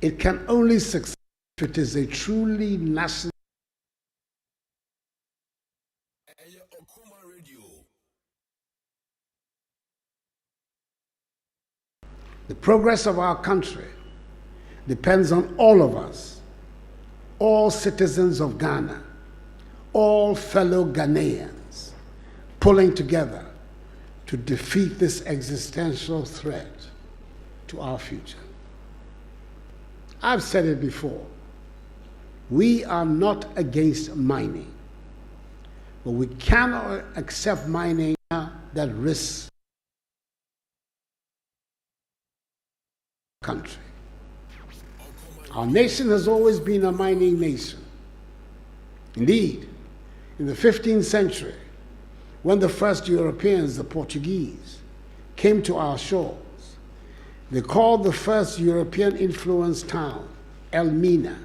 It can only succeed if it is a truly national. The progress of our country depends on all of us, all citizens of Ghana, all fellow Ghanaians, pulling together to defeat this existential threat to our future. I've said it before. We are not against mining, but we cannot accept mining that risks the country. Our nation has always been a mining nation. Indeed, in the 15th century, when the first Europeans, the Portuguese, came to our shores, they called the first European-influenced town Elmina,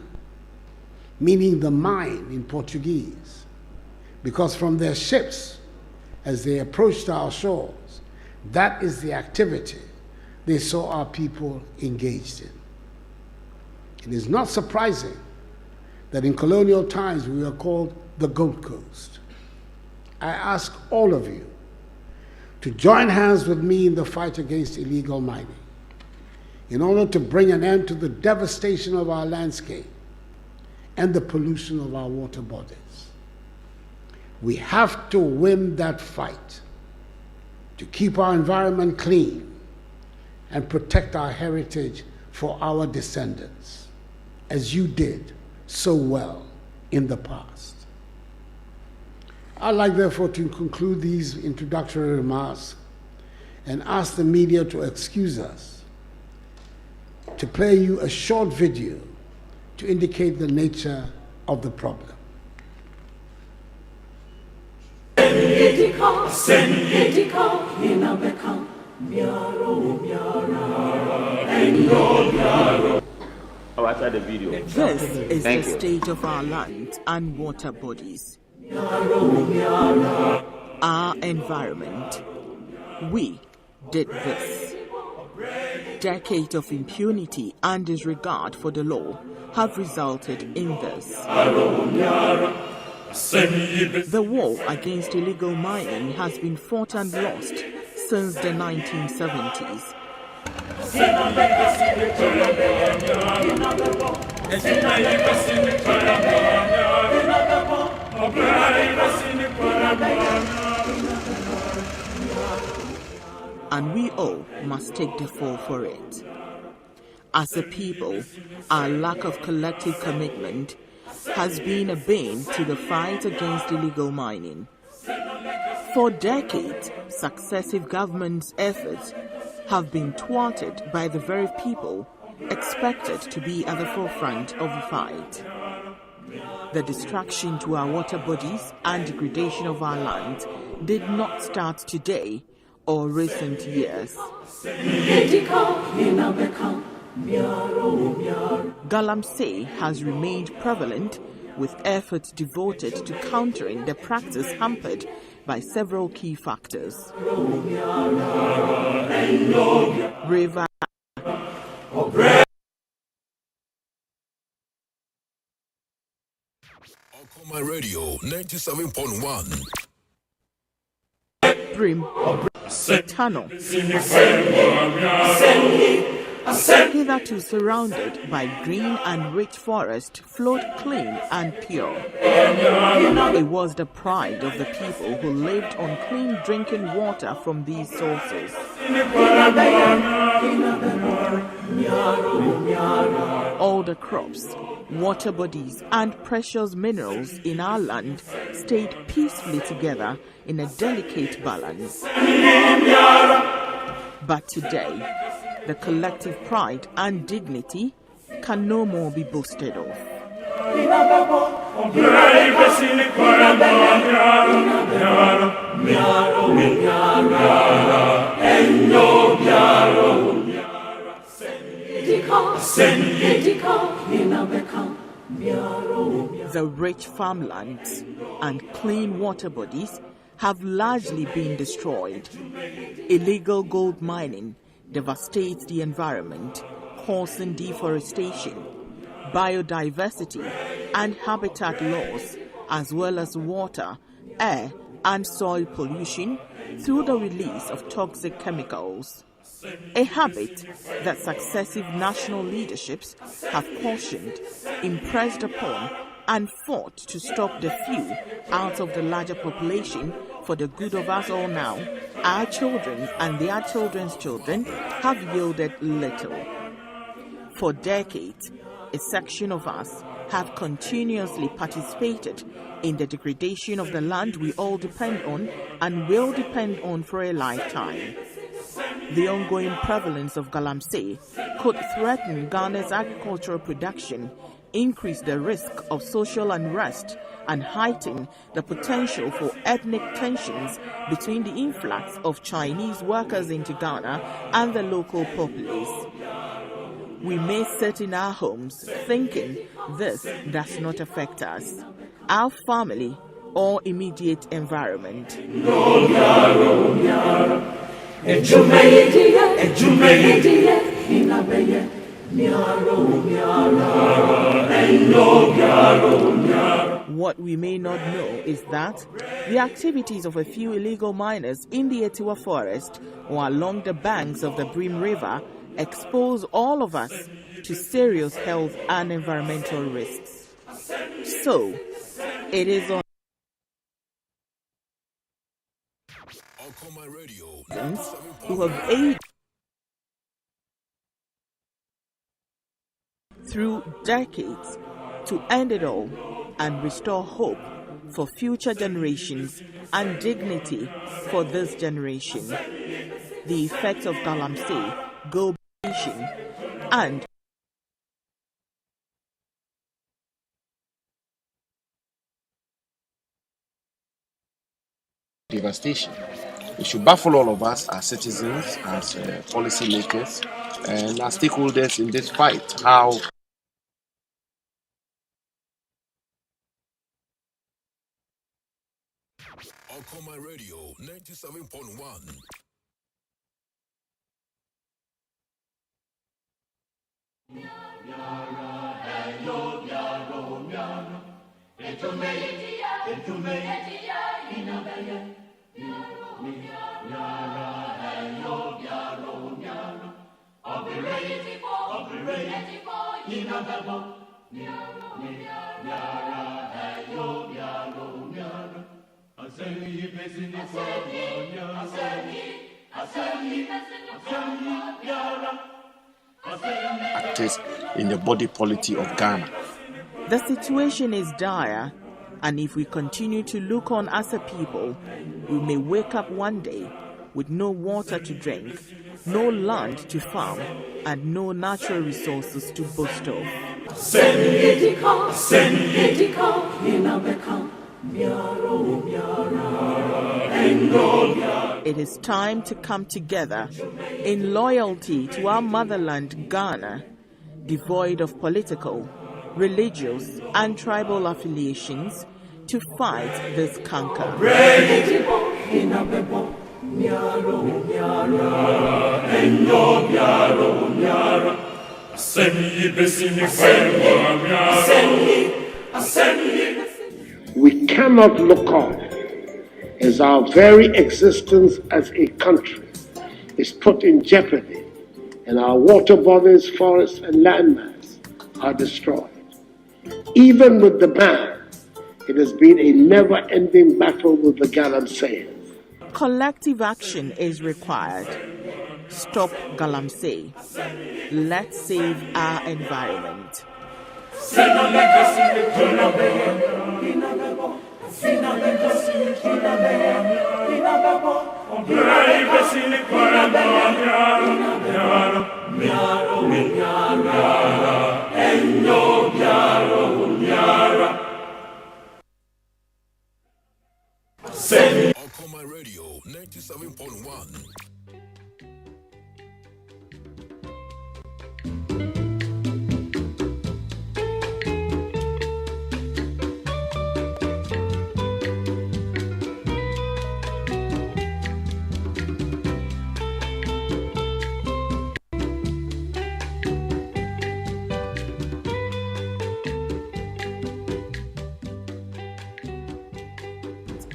meaning the mine in Portuguese, because from their ships, as they approached our shores, that is the activity they saw our people engaged in. It is not surprising that in colonial times we were called the Gold Coast. I ask all of you to join hands with me in the fight against illegal mining in order to bring an end to the devastation of our landscape and the pollution of our water bodies. We have to win that fight to keep our environment clean and protect our heritage for our descendants, as you did so well in the past. I'd like, therefore, to conclude these introductory remarks and ask the media to excuse us, to play you a short video to indicate the nature of the problem. After the video. This is Thank the you. state of our land and water bodies. Our environment. We did this. Decades of impunity and disregard for the law have resulted in this. The war against illegal mining has been fought and lost since the 1970s. And we all must take the fall for it. As a people, our lack of collective commitment has been a bane to the fight against illegal mining. For decades, successive governments' efforts have been thwarted by the very people expected to be at the forefront of the fight. The destruction to our water bodies and degradation of our land did not start today or recent years. Galamsey has remained prevalent, with efforts devoted to countering the practice hampered by several key factors. River My radio 97.1. Brim Tunnel. Hitherto surrounded by green and rich forest, flowed clean and pure. It was the pride of the people who lived on clean drinking water from these sources. All the crops, water bodies, and precious minerals in our land stayed peacefully together in a delicate balance. But today, the collective pride and dignity can no more be boasted of. The rich farmlands and clean water bodies have largely been destroyed. Illegal gold mining devastates the environment, causing deforestation, biodiversity, and habitat loss, as well as water, air, and soil pollution through the release of toxic chemicals. A habit that successive national leaderships have cautioned, impressed upon, and fought to stop the few out of the larger population for the good of us all now. Our children and their children's children have yielded little. For decades, a section of us have continuously participated in the degradation of the land we all depend on and will depend on for a lifetime. The ongoing prevalence of galamsey could threaten Ghana's agricultural production, increase the risk of social unrest, and heighten the potential for ethnic tensions between the influx of Chinese workers into Ghana and the local populace. We may sit in our homes thinking this does not affect us, our family, or immediate environment. What we may not know is that the activities of a few illegal miners in the Etiwa forest or along the banks of the Brim River expose all of us to serious health and environmental risks. So, it is on who have aided through decades to end it all and restore hope for future generations and dignity for this generation. The effects of galamsey go beyond and devastation. It should baffle all of us as citizens, as policymakers, and as stakeholders in this fight. How Okoma Radio 97.1. actors in the body politic of Ghana. The situation is dire, and if we continue to look on as a people, we may wake up one day with no water to drink, no land to farm, and no natural resources to boast of. It is time to come together in loyalty to our motherland, Ghana, devoid of political, religious, and tribal affiliations, to fight this canker. We cannot look on as our very existence as a country is put in jeopardy and our water bodies, forests, and landmass are destroyed. Even with the ban, it has been a never-ending battle with the galamseyers. Collective action is required. Stop galamsey. Let's save our environment. Okoma Radio 97.1.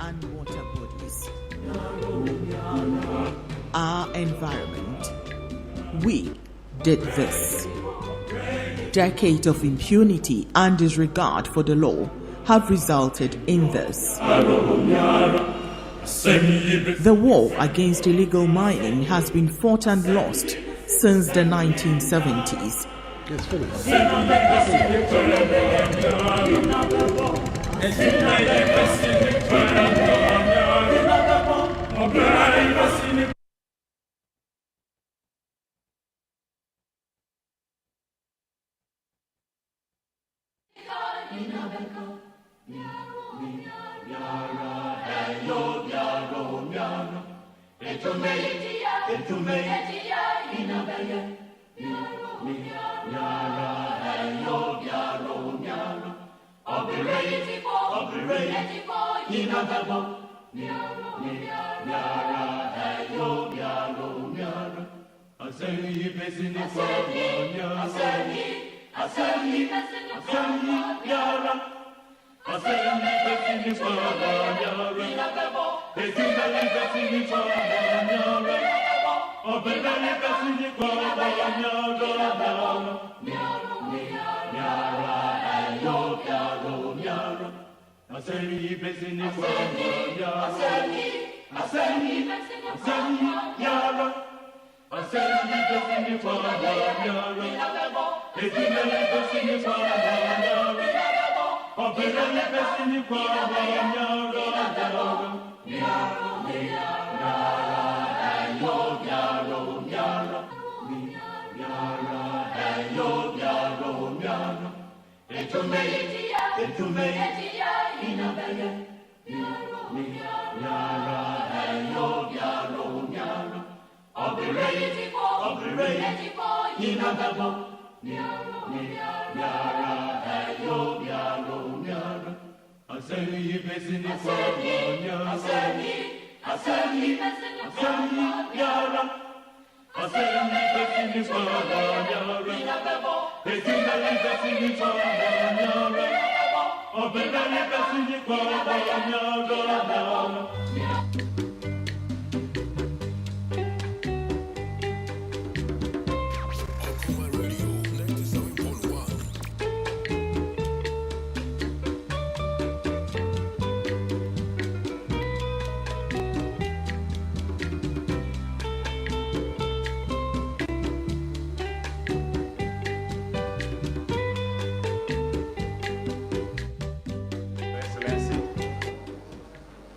And water bodies. Our environment. We did this. Decades of impunity and disregard for the law have resulted in this. The war against illegal mining has been fought and lost since the 1970s, It's finished.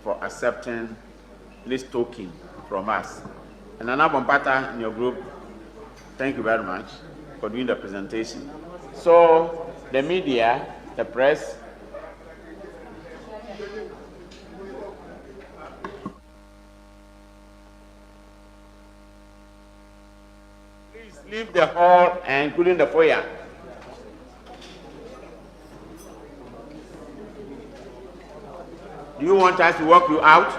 For accepting this token from us. And Nana Bompata in your group, thank you very much for doing the presentation. So, the media, the press, please leave the hall and including the foyer. Do you want us to walk you out?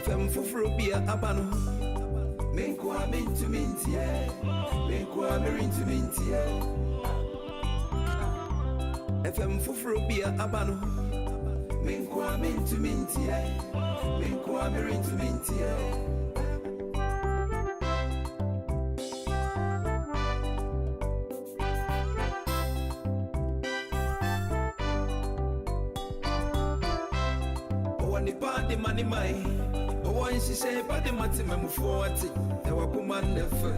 FM Fufrubia Abano. Menkwa mintu mintie. Menkwa merintu mintie. FM Fufrubia Abano. Menkwa mintu mintie. Menkwa merintu mintie. The money my one she say but the maximum 40 now I come on never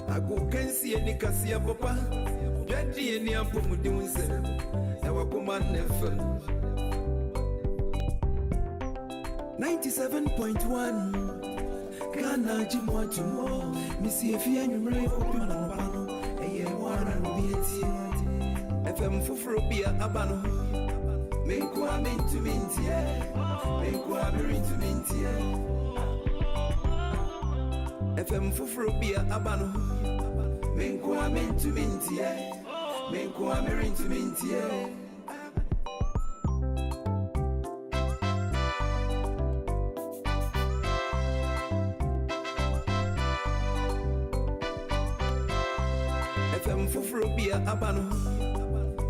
I go can see any cassia papa ready any ampo mudunse now I come on never 97.1 Kana jimo jimo misi efi anwumre open na bano eye wara no bieti FM Fufrubia Abano Menkwa mintu mintie, menkwa merintu mintie. FM Fufrubia Abano. Menkwa mintu mintie, menkwa merintu mintie. FM Fufrubia Abano.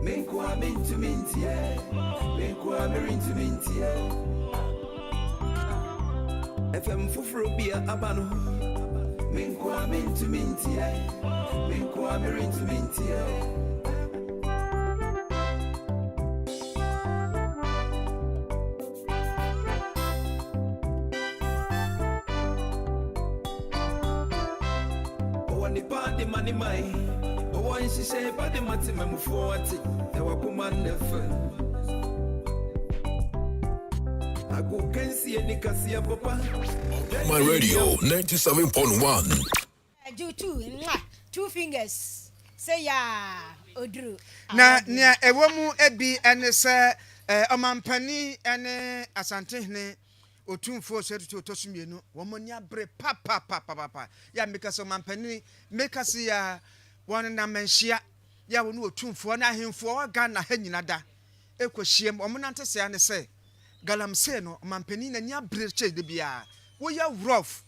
Menkwa mintu mintie. Menkwa merintu mintie. FM Fufrubia Abano. Menkwa mintu mintie. Menkwa merintu mintie. Owani pa de mani mai. Owani shishe pa de mati memu 40. Ewa kuma nefe. My radio 97.1. Do two fingers. Say ya, Odru. Na nia ewomu ebi ene se Amampani ene asantehne otumfo setutu tosumienu womoni abre papa ya meka so mampani meka se ya won na manhia ya wonu otumfo na ahemfo wa Ghana ha nyina da ekohiem omonante se ane se galamse no mampani na nya abre che de bia wo ya rough